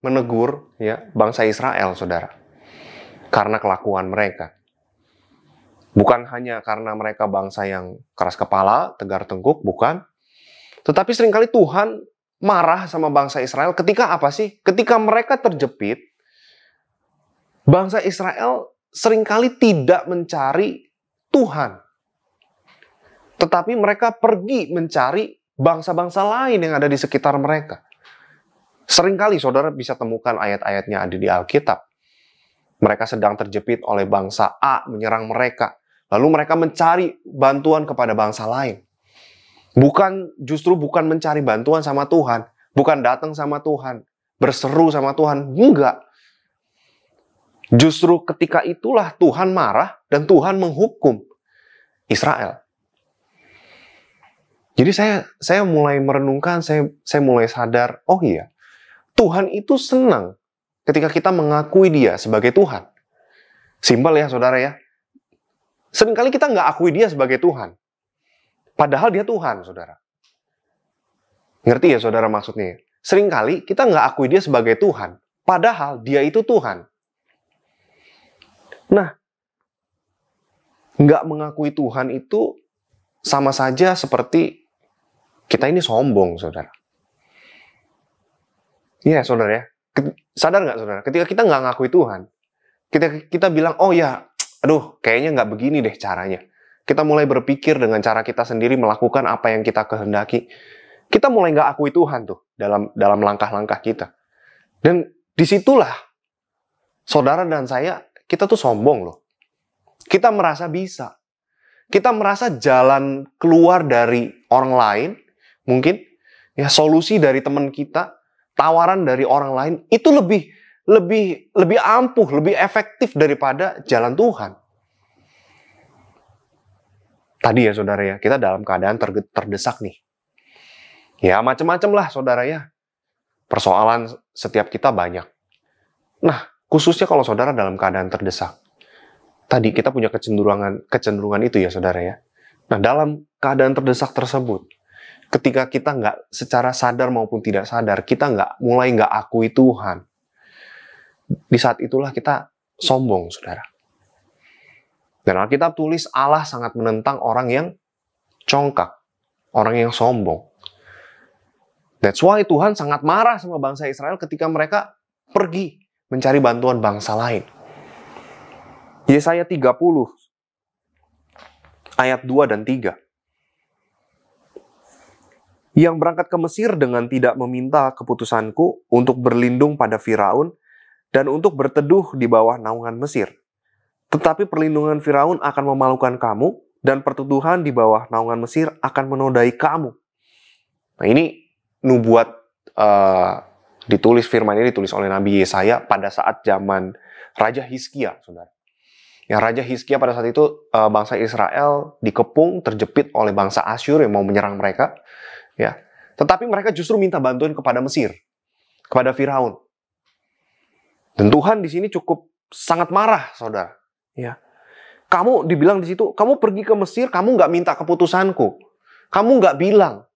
menegur ya bangsa Israel, saudara, karena kelakuan mereka. Bukan hanya karena mereka bangsa yang keras kepala, tegar tengkuk, bukan. Tetapi seringkali Tuhan marah sama bangsa Israel ketika apa sih? Ketika mereka terjepit, bangsa Israel seringkali tidak mencari Tuhan. Tetapi mereka pergi mencari bangsa-bangsa lain yang ada di sekitar mereka. Seringkali saudara bisa temukan ayat-ayatnya ada di Alkitab. Mereka sedang terjepit oleh bangsa A menyerang mereka. Lalu mereka mencari bantuan kepada bangsa lain. Justru bukan mencari bantuan sama Tuhan. Bukan datang sama Tuhan. Berseru sama Tuhan. Enggak. Justru ketika itulah Tuhan marah dan Tuhan menghukum Israel. Jadi saya mulai merenungkan, saya mulai sadar, oh iya, Tuhan itu senang ketika kita mengakui dia sebagai Tuhan. Simpel ya, saudara ya. Seringkali kita nggak akui dia sebagai Tuhan. Padahal dia Tuhan, saudara. Ngerti ya, saudara, maksudnya? Seringkali kita nggak akui dia sebagai Tuhan. Padahal dia itu Tuhan. Nah, nggak mengakui Tuhan itu sama saja seperti kita ini sombong, saudara. Iya, saudara ya. Sadar nggak, saudara? Ketika kita nggak ngakui Tuhan, kita bilang, oh ya, aduh, kayaknya nggak begini deh caranya. Kita mulai berpikir dengan cara kita sendiri melakukan apa yang kita kehendaki. Kita mulai nggak akui Tuhan tuh dalam langkah-langkah kita. Dan disitulah saudara dan saya, kita tuh sombong loh. Kita merasa bisa. Kita merasa jalan keluar dari orang lain, mungkin ya solusi dari teman kita, tawaran dari orang lain itu lebih ampuh, lebih efektif daripada jalan Tuhan. Tadi ya, saudara ya, kita dalam keadaan terdesak nih. Ya macam-macam lah, saudara ya. Persoalan setiap kita banyak. Nah, khususnya kalau saudara dalam keadaan terdesak. Tadi kita punya kecenderungan itu ya, saudara ya. Nah, dalam keadaan terdesak tersebut, ketika kita nggak secara sadar maupun tidak sadar, kita mulai nggak akui Tuhan. Di saat itulah kita sombong, saudara. Dan Alkitab tulis Allah sangat menentang orang yang congkak, orang yang sombong. That's why Tuhan sangat marah sama bangsa Israel ketika mereka pergi mencari bantuan bangsa lain. Yesaya 30 ayat 2 dan 3. Yang berangkat ke Mesir dengan tidak meminta keputusanku untuk berlindung pada Firaun dan untuk berteduh di bawah naungan Mesir. Tetapi perlindungan Firaun akan memalukan kamu dan perteduhan di bawah naungan Mesir akan menodai kamu. Nah, ini nubuat firman ini ditulis oleh Nabi Yesaya pada saat zaman Raja Hizkia, saudara. Ya, Raja Hizkia pada saat itu bangsa Israel dikepung, terjepit oleh bangsa Asyur yang mau menyerang mereka. Ya, tetapi mereka justru minta bantuan kepada Mesir, kepada Firaun. Dan Tuhan di sini cukup sangat marah, saudara. Ya, kamu dibilang di situ, kamu pergi ke Mesir, kamu nggak minta keputusanku, kamu nggak bilang.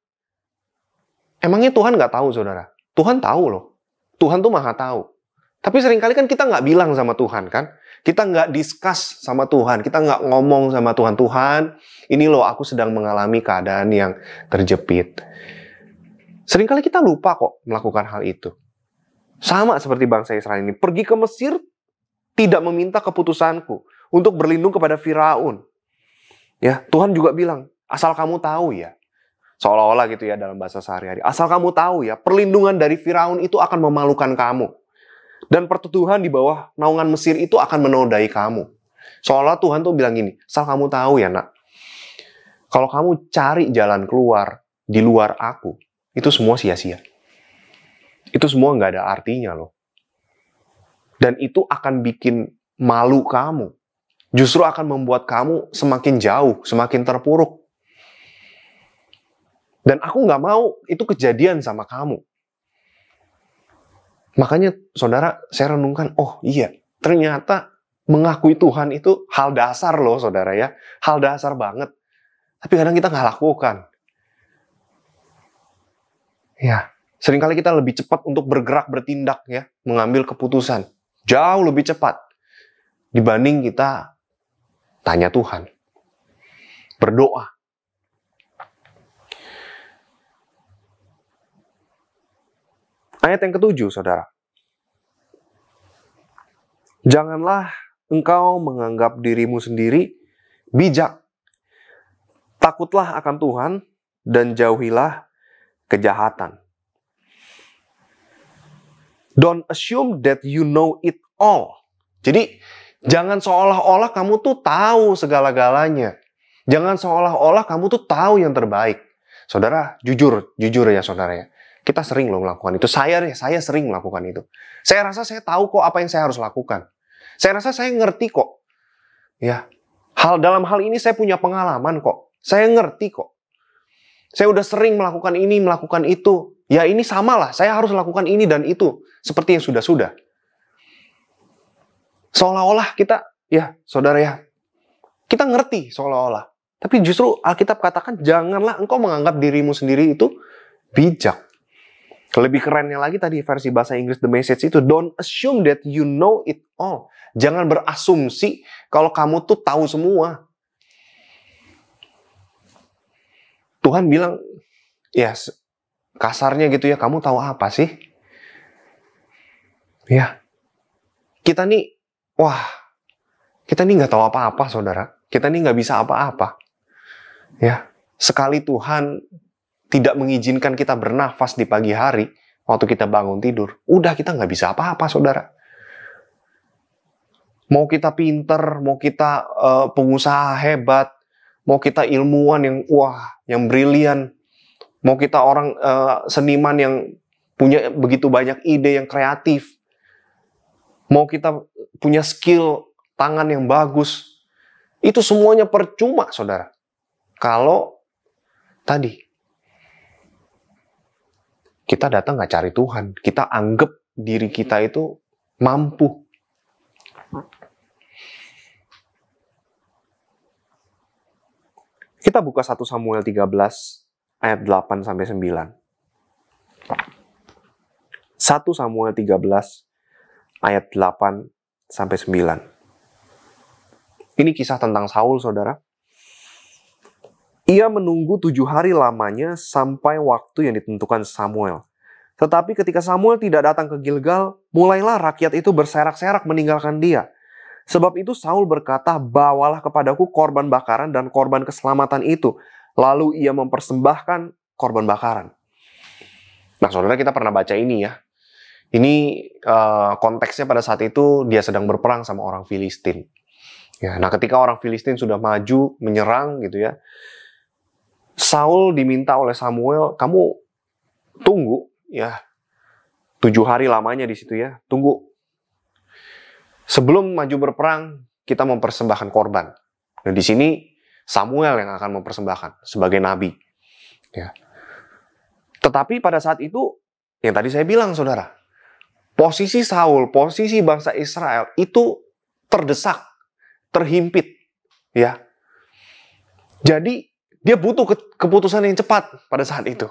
Emangnya Tuhan nggak tahu, saudara? Tuhan tahu loh. Tuhan tuh maha tahu. Tapi seringkali kan kita nggak bilang sama Tuhan, kan? Kita nggak discuss sama Tuhan. Kita nggak ngomong sama Tuhan. Tuhan, ini loh aku sedang mengalami keadaan yang terjepit. Seringkali kita lupa kok melakukan hal itu. Sama seperti bangsa Israel ini. Pergi ke Mesir, tidak meminta keputusanku untuk berlindung kepada Firaun. Ya, Tuhan juga bilang, asal kamu tahu ya. Seolah-olah gitu ya dalam bahasa sehari-hari. Asal kamu tahu ya, perlindungan dari Firaun itu akan memalukan kamu. Dan perteduhan di bawah naungan Mesir itu akan menodai kamu. Seolah Tuhan tuh bilang gini, asal kamu tahu ya nak, kalau kamu cari jalan keluar di luar aku, itu semua sia-sia. Itu semua nggak ada artinya loh. Dan itu akan bikin malu kamu. Justru akan membuat kamu semakin jauh, semakin terpuruk. Dan aku nggak mau itu kejadian sama kamu. Makanya saudara, saya renungkan, oh iya, ternyata mengakui Tuhan itu hal dasar loh saudara ya. Hal dasar banget. Tapi kadang kita nggak lakukan. Ya, seringkali kita lebih cepat untuk bergerak, bertindak ya. Mengambil keputusan. Jauh lebih cepat. Dibanding kita tanya Tuhan. Berdoa. Ayat yang ke-7, saudara. Janganlah engkau menganggap dirimu sendiri bijak. Takutlah akan Tuhan dan jauhilah kejahatan. Don't assume that you know it all. Jadi, jangan seolah-olah kamu tuh tahu segala-galanya. Jangan seolah-olah kamu tuh tahu yang terbaik. Saudara, jujur ya saudara ya. Kita sering loh melakukan itu. Saya sering melakukan itu. Saya rasa saya tahu kok apa yang saya harus lakukan. Saya rasa saya ngerti kok. Ya, dalam hal ini saya punya pengalaman kok. Saya ngerti kok. Saya udah sering melakukan ini, melakukan itu. Ya ini samalah, saya harus lakukan ini dan itu. Seperti yang sudah-sudah. Seolah-olah kita, ya saudara ya, kita ngerti seolah-olah. Tapi justru Alkitab katakan, janganlah engkau menganggap dirimu sendiri itu bijak. Lebih kerennya lagi tadi versi bahasa Inggris The Message itu, don't assume that you know it all. Jangan berasumsi kalau kamu tuh tahu semua. Tuhan bilang, ya kasarnya gitu ya, kamu tahu apa sih? Ya, kita nih nggak tahu apa-apa saudara. Kita nih nggak bisa apa-apa. Ya, sekali Tuhan tidak mengizinkan kita bernafas di pagi hari, waktu kita bangun tidur, udah kita nggak bisa apa-apa, saudara. Mau kita pinter, mau kita pengusaha hebat, mau kita ilmuwan yang brilian, mau kita orang seniman yang punya begitu banyak ide yang kreatif, mau kita punya skill tangan yang bagus, itu semuanya percuma, saudara. Kalau tadi kita datang nggak cari Tuhan. Kita anggap diri kita itu mampu. Kita buka 1 Samuel 13 ayat 8 sampai 9. 1 Samuel 13 ayat 8 sampai 9. Ini kisah tentang Saul, saudara. Ia menunggu 7 hari lamanya sampai waktu yang ditentukan Samuel. Tetapi ketika Samuel tidak datang ke Gilgal, mulailah rakyat itu berserak-serak meninggalkan dia. Sebab itu Saul berkata, bawalah kepadaku korban bakaran dan korban keselamatan itu. Lalu ia mempersembahkan korban bakaran. Nah, saudara, kita pernah baca ini ya. Ini konteksnya pada saat itu dia sedang berperang sama orang Filistin. Ya, nah ketika orang Filistin sudah maju menyerang gitu ya, Saul diminta oleh Samuel, kamu tunggu ya 7 hari lamanya di situ ya, tunggu. Sebelum maju berperang, kita mempersembahkan korban. Nah di sini Samuel yang akan mempersembahkan sebagai nabi. Ya. Tetapi pada saat itu, yang tadi saya bilang saudara, posisi Saul, posisi bangsa Israel itu terdesak, terhimpit, ya. Jadi dia butuh keputusan yang cepat pada saat itu.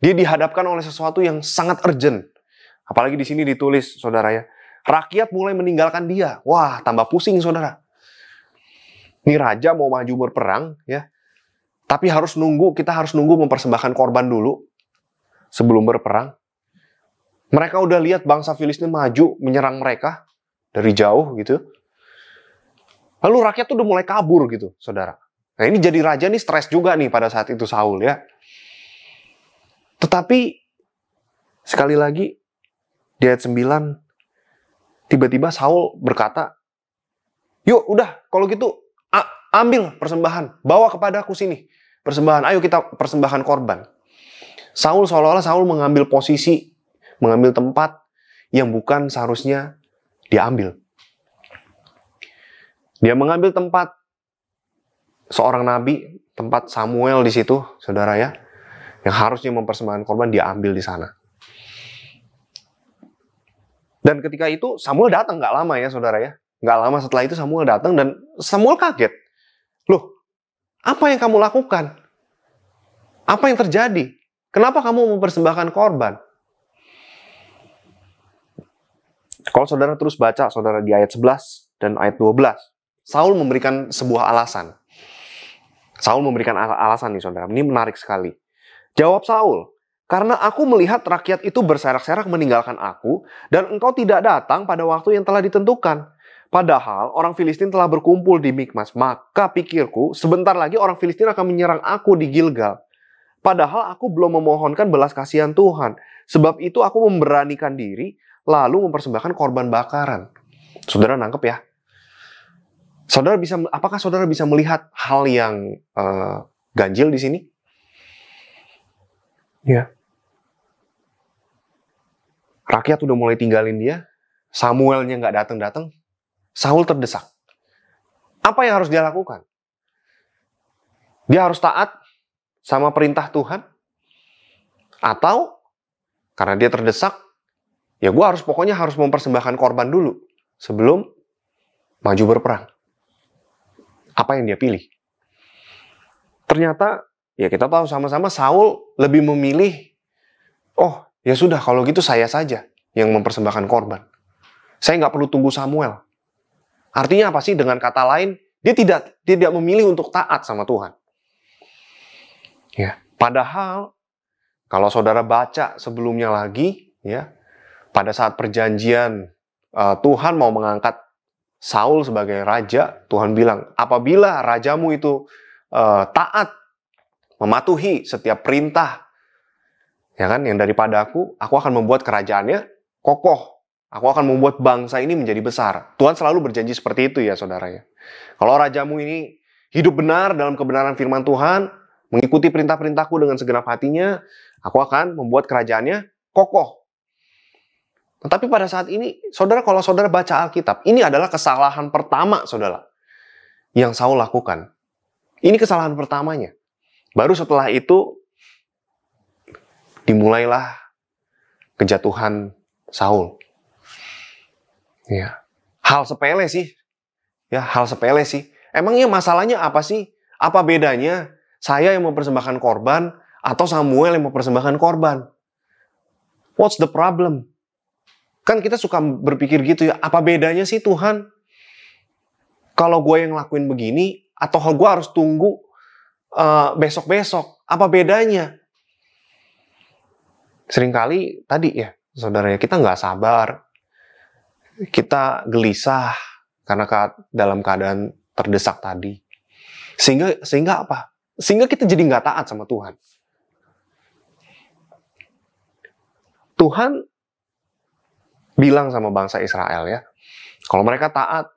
Dia dihadapkan oleh sesuatu yang sangat urgent. Apalagi di sini ditulis, saudara ya, rakyat mulai meninggalkan dia. Wah, tambah pusing, saudara. Ini raja mau maju berperang, ya. Tapi kita harus nunggu mempersembahkan korban dulu sebelum berperang. Mereka udah lihat bangsa Filistin maju menyerang mereka dari jauh gitu. Lalu rakyat tuh udah mulai kabur gitu, saudara. Nah ini jadi raja nih stres juga nih pada saat itu Saul ya. Tetapi sekali lagi di ayat 9 tiba-tiba Saul berkata, yuk udah kalau gitu ambil persembahan, bawa kepadaku sini persembahan, ayo kita persembahkan korban. Seolah-olah Saul mengambil posisi, mengambil tempat yang bukan seharusnya dia ambil. Dia mengambil tempat seorang nabi, tempat Samuel di situ, saudara ya, yang harusnya mempersembahkan korban, dia ambil di sana. Dan ketika itu Samuel datang, nggak lama ya saudara ya, nggak lama setelah itu Samuel datang dan Samuel kaget. Loh, apa yang kamu lakukan? Apa yang terjadi? Kenapa kamu mempersembahkan korban? Kalau saudara terus baca, saudara di ayat 11 dan ayat 12, Saul memberikan sebuah alasan. Saul memberikan alasan nih saudara, ini menarik sekali. Jawab Saul, karena aku melihat rakyat itu berserak-serak meninggalkan aku, dan engkau tidak datang pada waktu yang telah ditentukan. Padahal orang Filistin telah berkumpul di Mikmas, maka pikirku, sebentar lagi orang Filistin akan menyerang aku di Gilgal. Padahal aku belum memohonkan belas kasihan Tuhan. Sebab itu aku memberanikan diri, lalu mempersembahkan korban bakaran. Saudara nangkep ya? Apakah saudara bisa melihat hal yang ganjil di sini? Ya. Rakyat udah mulai tinggalin dia, Samuelnya nggak datang-datang, Saul terdesak. Apa yang harus dia lakukan? Dia harus taat sama perintah Tuhan? Atau karena dia terdesak, ya gue pokoknya harus mempersembahkan korban dulu sebelum maju berperang. Apa yang dia pilih? Ternyata, ya kita tahu sama-sama Saul lebih memilih, oh ya sudah kalau gitu saya saja yang mempersembahkan korban. Saya nggak perlu tunggu Samuel. Artinya apa sih? Dengan kata lain, dia tidak memilih untuk taat sama Tuhan. Ya, padahal kalau saudara baca sebelumnya lagi, ya, pada saat perjanjian Tuhan mau mengangkat Saul sebagai raja, Tuhan bilang, apabila rajamu itu taat, mematuhi setiap perintah, ya kan, yang daripada aku akan membuat kerajaannya kokoh. Aku akan membuat bangsa ini menjadi besar. Tuhan selalu berjanji seperti itu ya saudara ya. Kalau rajamu ini hidup benar dalam kebenaran firman Tuhan, mengikuti perintah-perintahku dengan segenap hatinya, aku akan membuat kerajaannya kokoh. Tetapi pada saat ini, saudara, kalau saudara baca Alkitab, ini adalah kesalahan pertama, saudara, yang Saul lakukan. Ini kesalahan pertamanya. Baru setelah itu, dimulailah kejatuhan Saul. Ya, hal sepele sih. Ya, hal sepele sih. Emangnya masalahnya apa sih? Apa bedanya saya yang mempersembahkan korban atau Samuel yang mempersembahkan korban? What's the problem? Kan kita suka berpikir gitu ya, apa bedanya sih Tuhan? kalau gue yang ngelakuin begini, atau gue harus tunggu besok-besok? Apa bedanya? Seringkali tadi ya, saudara ya, kita nggak sabar. Kita gelisah karena dalam keadaan terdesak tadi. Sehingga apa? Sehingga kita jadi nggak taat sama Tuhan. Tuhan bilang sama bangsa Israel ya, kalau mereka taat,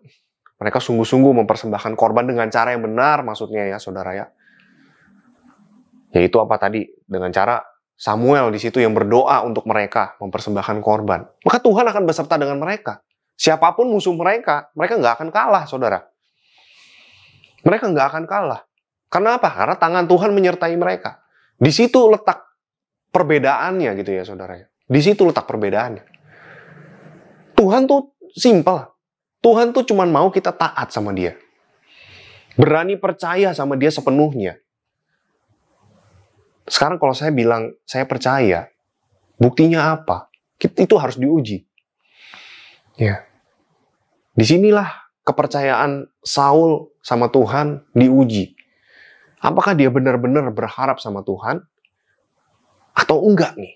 mereka sungguh-sungguh mempersembahkan korban dengan cara yang benar, maksudnya ya saudara ya. Yaitu apa tadi? Dengan cara Samuel di situ yang berdoa untuk mereka mempersembahkan korban. Maka Tuhan akan beserta dengan mereka. Siapapun musuh mereka nggak akan kalah, saudara. Mereka nggak akan kalah. Karena apa? Karena tangan Tuhan menyertai mereka. Di situ letak perbedaannya gitu ya, saudara. Di situ letak perbedaannya. Tuhan tuh simpel. Tuhan tuh cuma mau kita taat sama Dia. Berani percaya sama Dia sepenuhnya. Sekarang kalau saya bilang, saya percaya, buktinya apa? Itu harus diuji. Ya. Disinilah kepercayaan Saul sama Tuhan diuji. Apakah dia benar-benar berharap sama Tuhan? Atau enggak nih?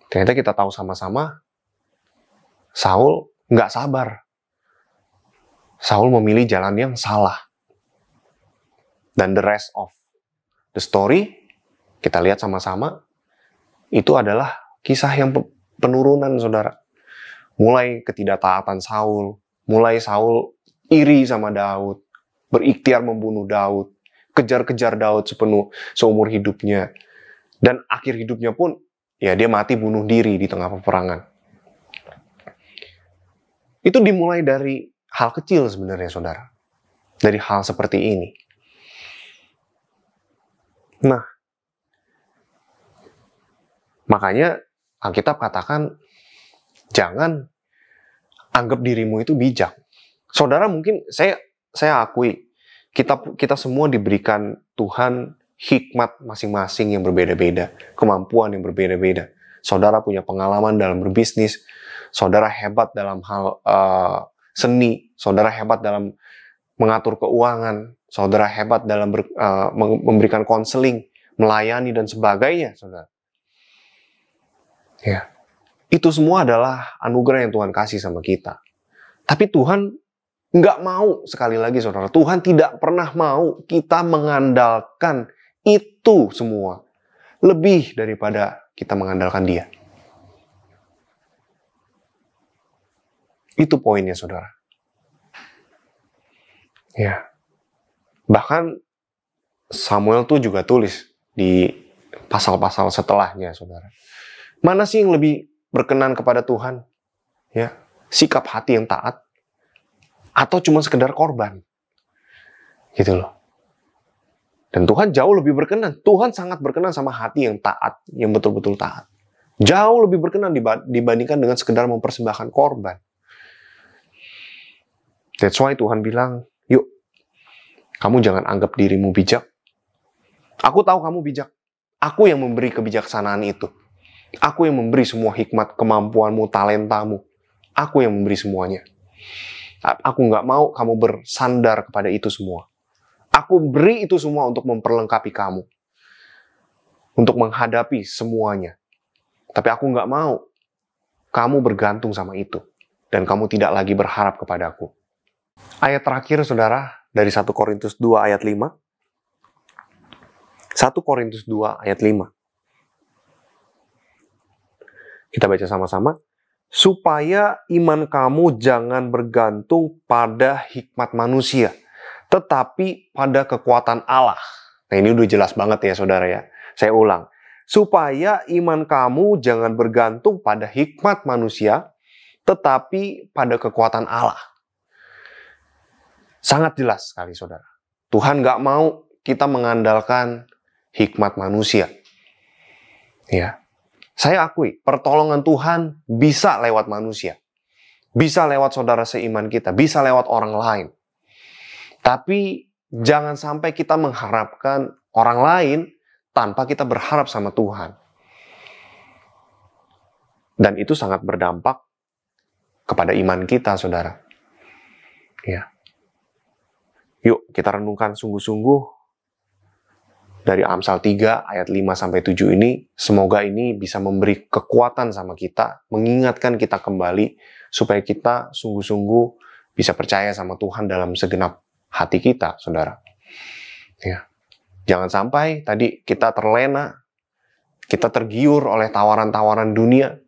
Ternyata kita tahu sama-sama, Saul nggak sabar. Saul memilih jalan yang salah. Dan the rest of the story, kita lihat sama-sama, itu adalah kisah yang penurunan, saudara. Mulai ketidaktaatan Saul, mulai Saul iri sama Daud, berikhtiar membunuh Daud, kejar-kejar Daud seumur hidupnya. Dan akhir hidupnya pun, ya dia mati bunuh diri di tengah peperangan. Itu dimulai dari hal kecil sebenarnya, saudara. Dari hal seperti ini. Nah, makanya Alkitab katakan, jangan anggap dirimu itu bijak. Saudara, mungkin saya akui, kita semua diberikan Tuhan hikmat masing-masing yang berbeda-beda, kemampuan yang berbeda-beda. Saudara punya pengalaman dalam berbisnis, saudara hebat dalam hal seni, saudara hebat dalam mengatur keuangan, saudara hebat dalam memberikan konseling, melayani dan sebagainya, saudara. Ya. Itu semua adalah anugerah yang Tuhan kasih sama kita. Tapi Tuhan nggak mau, sekali lagi saudara, Tuhan tidak pernah mau kita mengandalkan itu semua lebih daripada kita mengandalkan Dia. Itu poinnya, saudara. Ya. Bahkan Samuel tuh juga tulis di pasal-pasal setelahnya, saudara. Mana sih yang lebih berkenan kepada Tuhan? Ya, sikap hati yang taat atau cuma sekedar korban? Gitu loh. Dan Tuhan jauh lebih berkenan. Tuhan sangat berkenan sama hati yang taat, yang betul-betul taat. Jauh lebih berkenan dibandingkan dengan sekedar mempersembahkan korban. That's why Tuhan bilang, yuk, kamu jangan anggap dirimu bijak. Aku tahu kamu bijak. Aku yang memberi kebijaksanaan itu. Aku yang memberi semua hikmat, kemampuanmu, talentamu. Aku yang memberi semuanya. Aku nggak mau kamu bersandar kepada itu semua. Aku beri itu semua untuk memperlengkapi kamu. Untuk menghadapi semuanya. Tapi aku nggak mau kamu bergantung sama itu. Dan kamu tidak lagi berharap kepadaku. Ayat terakhir, saudara, dari 1 Korintus 2 ayat 5. 1 Korintus 2 ayat 5. Kita baca sama-sama. Supaya iman kamu jangan bergantung pada hikmat manusia, tetapi pada kekuatan Allah. Nah, ini udah jelas banget ya, saudara ya. Saya ulang. Supaya iman kamu jangan bergantung pada hikmat manusia, tetapi pada kekuatan Allah. Sangat jelas sekali, saudara. Tuhan nggak mau kita mengandalkan hikmat manusia. Ya. Saya akui, pertolongan Tuhan bisa lewat manusia. Bisa lewat saudara seiman kita. Bisa lewat orang lain. Tapi jangan sampai kita mengharapkan orang lain tanpa kita berharap sama Tuhan. Dan itu sangat berdampak kepada iman kita, saudara. Ya. Yuk kita renungkan sungguh-sungguh dari Amsal 3 ayat 5-7 ini. Semoga ini bisa memberi kekuatan sama kita, mengingatkan kita kembali supaya kita sungguh-sungguh bisa percaya sama Tuhan dalam segenap hati kita, saudara. Ya. Jangan sampai tadi kita terlena, kita tergiur oleh tawaran-tawaran dunia,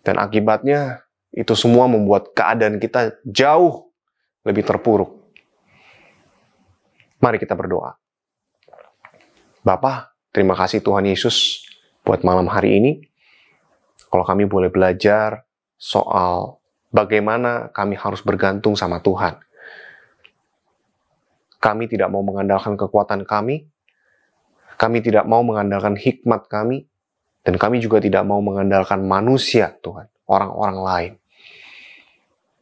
dan akibatnya itu semua membuat keadaan kita jauh lebih terpuruk. Mari kita berdoa. Bapa, terima kasih Tuhan Yesus buat malam hari ini. Kalau kami boleh belajar soal bagaimana kami harus bergantung sama Tuhan. Kami tidak mau mengandalkan kekuatan kami tidak mau mengandalkan hikmat kami, dan kami juga tidak mau mengandalkan manusia, Tuhan, orang-orang lain.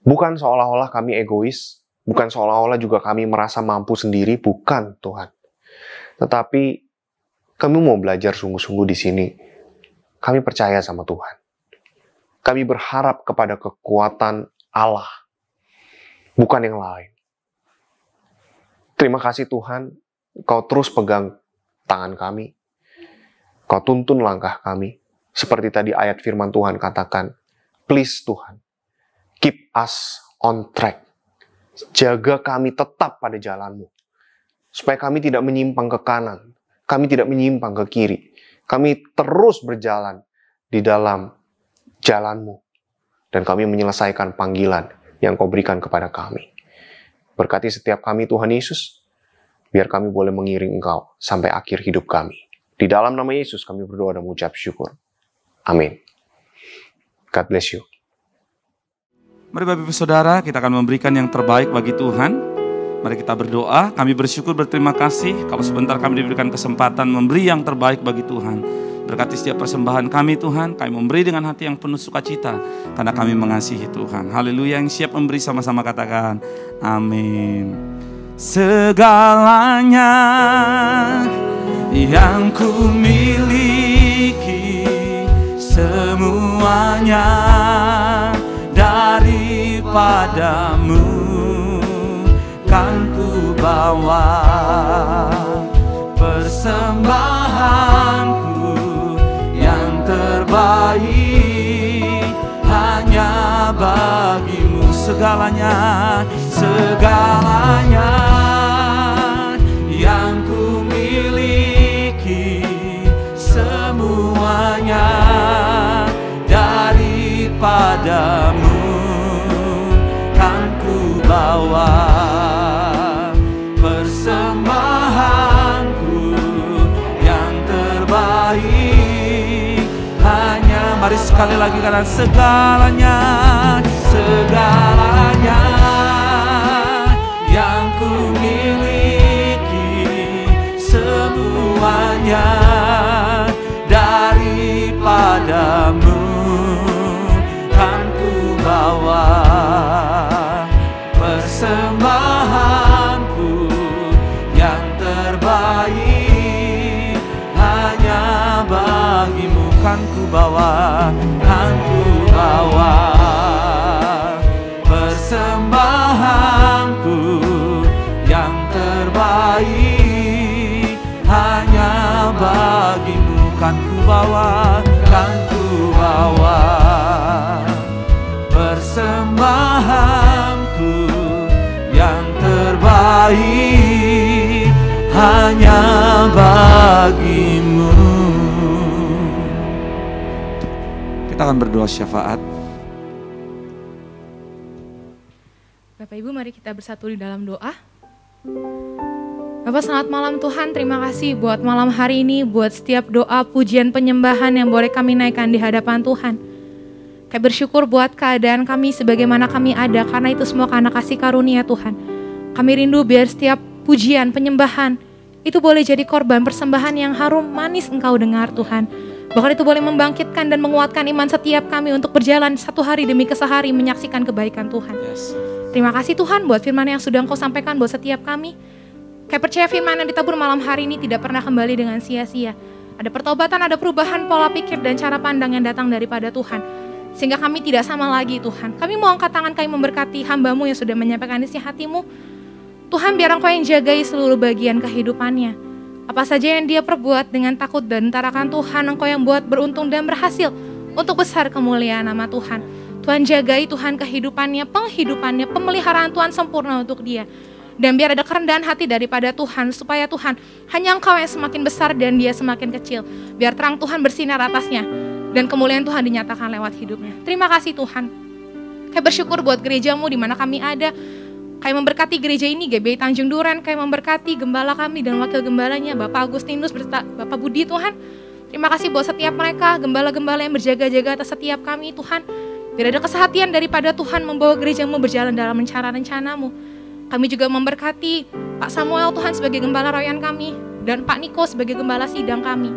Bukan seolah-olah kami egois, bukan seolah-olah juga kami merasa mampu sendiri, bukan Tuhan. Tetapi kami mau belajar sungguh-sungguh di sini. Kami percaya sama Tuhan. Kami berharap kepada kekuatan Allah, bukan yang lain. Terima kasih Tuhan, Kau terus pegang tangan kami. Kau tuntun langkah kami. Seperti tadi ayat firman Tuhan katakan, please Tuhan, keep us on track. Jaga kami tetap pada jalan-Mu. Supaya kami tidak menyimpang ke kanan. Kami tidak menyimpang ke kiri. Kami terus berjalan di dalam jalan-Mu. Dan kami menyelesaikan panggilan yang Kau berikan kepada kami. Berkati setiap kami Tuhan Yesus, biar kami boleh mengiring Engkau sampai akhir hidup kami. Di dalam nama Yesus kami berdoa dan mengucap syukur. Amin. God bless you. Mari Bapak Ibu Saudara, kita akan memberikan yang terbaik bagi Tuhan. Mari kita berdoa, kami bersyukur berterima kasih kalau sebentar kami diberikan kesempatan memberi yang terbaik bagi Tuhan. Berkati setiap persembahan kami Tuhan, kami memberi dengan hati yang penuh sukacita karena kami mengasihi Tuhan. Haleluya, yang siap memberi sama-sama katakan amin. Segalanya yang ku miliki, semuanya daripadamu kan ku bawa. Persembahanku yang terbaik hanya bagimu. Segalanya, segalanya yang ku miliki, semuanya daripadamu kan ku bawa. Persembahanku yang terbaik hanya, mari sekali lagi karena segalanya, segalanya yang ku miliki, semuanya daripadamu kan ku bawa. Persembahanku yang terbaik hanya bagimu kan ku bawa, kan ku bawa. Persembahanku yang terbaik hanya bagimu kan ku bawa, kan ku bawa. Persembahanku yang terbaik hanya bagimu. Kita akan berdoa syafaat. Bapak Ibu, mari kita bersatu di dalam doa. Bapak, selamat malam Tuhan. Terima kasih buat malam hari ini, buat setiap doa, pujian, penyembahan yang boleh kami naikkan di hadapan Tuhan. Kami bersyukur buat keadaan kami sebagaimana kami ada, karena itu semua karena kasih karunia Tuhan. Kami rindu biar setiap pujian, penyembahan itu boleh jadi korban persembahan yang harum manis Engkau dengar Tuhan. Bahkan itu boleh membangkitkan dan menguatkan iman setiap kami untuk berjalan satu hari demi kesehari menyaksikan kebaikan Tuhan. Terima kasih Tuhan buat firman yang sudah Engkau sampaikan buat setiap kami. Kami percaya firman yang ditabur malam hari ini tidak pernah kembali dengan sia-sia. Ada pertobatan, ada perubahan pola pikir dan cara pandang yang datang daripada Tuhan. Sehingga kami tidak sama lagi Tuhan. Kami mau angkat tangan kami memberkati hamba-Mu yang sudah menyampaikan isi hati-Mu. Tuhan, biar Engkau yang jagai seluruh bagian kehidupannya. Apa saja yang dia perbuat dengan takut dan tarakan Tuhan, Engkau yang buat beruntung dan berhasil untuk besar kemuliaan nama Tuhan. Tuhan jagai Tuhan kehidupannya, penghidupannya, pemeliharaan Tuhan sempurna untuk dia. Dan biar ada kerendahan hati daripada Tuhan, supaya Tuhan hanya Engkau yang semakin besar dan dia semakin kecil. Biar terang Tuhan bersinar atasnya dan kemuliaan Tuhan dinyatakan lewat hidupnya. Terima kasih Tuhan. Kami bersyukur buat gereja-Mu di mana kami ada. Kami memberkati gereja ini, GBI Tanjung Duren. Kami memberkati gembala kami dan wakil gembalanya, Bapak Agustinus berserta Bapak Budi Tuhan. Terima kasih buat setiap mereka, gembala-gembala yang berjaga-jaga atas setiap kami Tuhan. Biar ada kesehatan daripada Tuhan membawa gereja-Mu berjalan dalam rencana-rencana-Mu. Kami juga memberkati Pak Samuel Tuhan sebagai gembala royan kami, dan Pak Niko sebagai gembala sidang kami.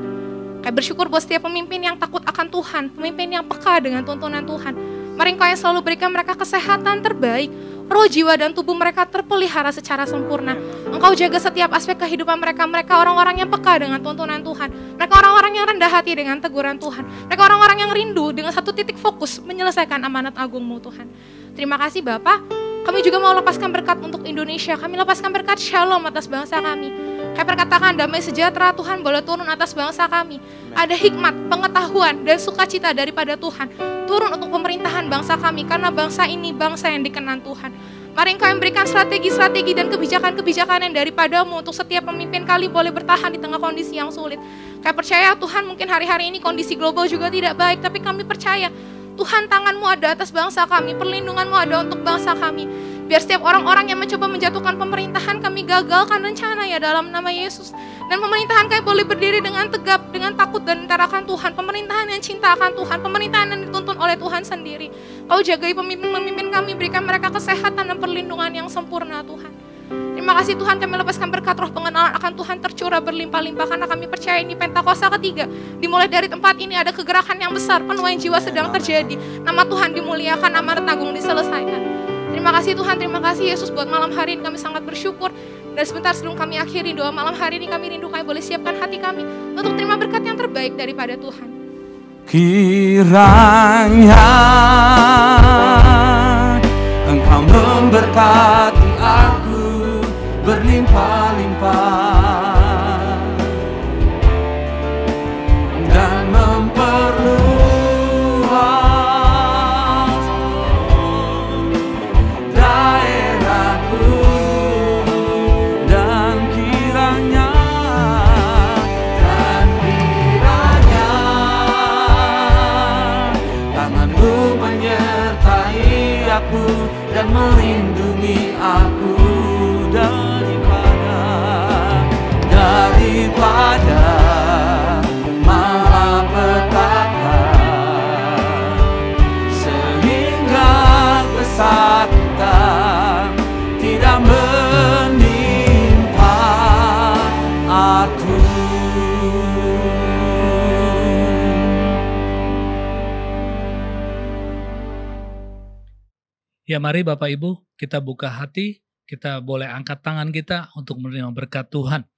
Kami bersyukur buat setiap pemimpin yang takut akan Tuhan, pemimpin yang peka dengan tuntunan Tuhan. Mari Engkau yang selalu berikan mereka kesehatan terbaik, roh, jiwa, dan tubuh mereka terpelihara secara sempurna. Engkau jaga setiap aspek kehidupan mereka. Mereka orang-orang yang peka dengan tuntunan Tuhan. Mereka orang-orang yang rendah hati dengan teguran Tuhan. Mereka orang-orang yang rindu dengan satu titik fokus menyelesaikan amanat agung-Mu Tuhan. Terima kasih Bapak. Kami juga mau lepaskan berkat untuk Indonesia. Kami lepaskan berkat shalom atas bangsa kami. Kami berkatakan damai sejahtera Tuhan boleh turun atas bangsa kami. Ada hikmat, pengetahuan, dan sukacita daripada Tuhan turun untuk pemerintahan bangsa kami. Karena bangsa ini bangsa yang dikenan Tuhan. Mari Engkau yang berikan strategi-strategi dan kebijakan-kebijakan yang daripada-Mu untuk setiap pemimpin kali boleh bertahan di tengah kondisi yang sulit. Kami percaya Tuhan, mungkin hari-hari ini kondisi global juga tidak baik, tapi kami percaya Tuhan, tangan-Mu ada atas bangsa kami, perlindungan-Mu ada untuk bangsa kami. Biar setiap orang-orang yang mencoba menjatuhkan pemerintahan kami gagalkan rencana ya dalam nama Yesus. Dan pemerintahan kami boleh berdiri dengan tegap, dengan takut dan tarakan Tuhan. Pemerintahan yang cinta akan Tuhan, pemerintahan yang dituntun oleh Tuhan sendiri. Kau jagai pemimpin-pemimpin kami, berikan mereka kesehatan dan perlindungan yang sempurna Tuhan. Terima kasih Tuhan, kami lepaskan berkat roh pengenalan akan Tuhan tercurah berlimpah-limpah. Karena kami percaya ini Pentakosta ketiga. Dimulai dari tempat ini ada kegerakan yang besar, penuaian jiwa sedang terjadi. Nama Tuhan dimuliakan, amanat agung diselesaikan. Terima kasih Tuhan, terima kasih Yesus buat malam hari ini kami sangat bersyukur. Dan sebentar sebelum kami akhiri doa malam hari ini, kami rindu kami boleh siapkan hati kami untuk terima berkat yang terbaik daripada Tuhan. Kiranya Engkau memberkati aku berlimpah-limpah dan memperluas daerahku, dan kiranya tangan-Mu menyertai aku dan melindungi aku daripada malapetaka, sehingga kesakitan tidak menimpa aku. Ya, mari Bapak Ibu, kita buka hati, kita boleh angkat tangan kita untuk menerima berkat Tuhan.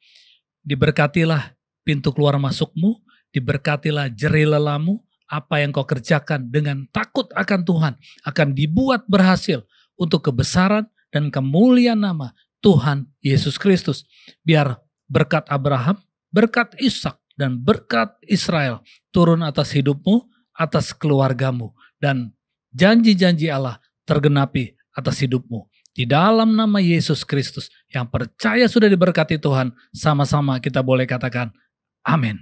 Diberkatilah pintu keluar masukmu, diberkatilah jerih lelamu, apa yang kau kerjakan dengan takut akan Tuhan akan dibuat berhasil untuk kebesaran dan kemuliaan nama Tuhan Yesus Kristus. Biar berkat Abraham, berkat Ishak, dan berkat Israel turun atas hidupmu, atas keluargamu, dan janji-janji Allah tergenapi atas hidupmu. Di dalam nama Yesus Kristus yang percaya sudah diberkati Tuhan, sama-sama kita boleh katakan amin.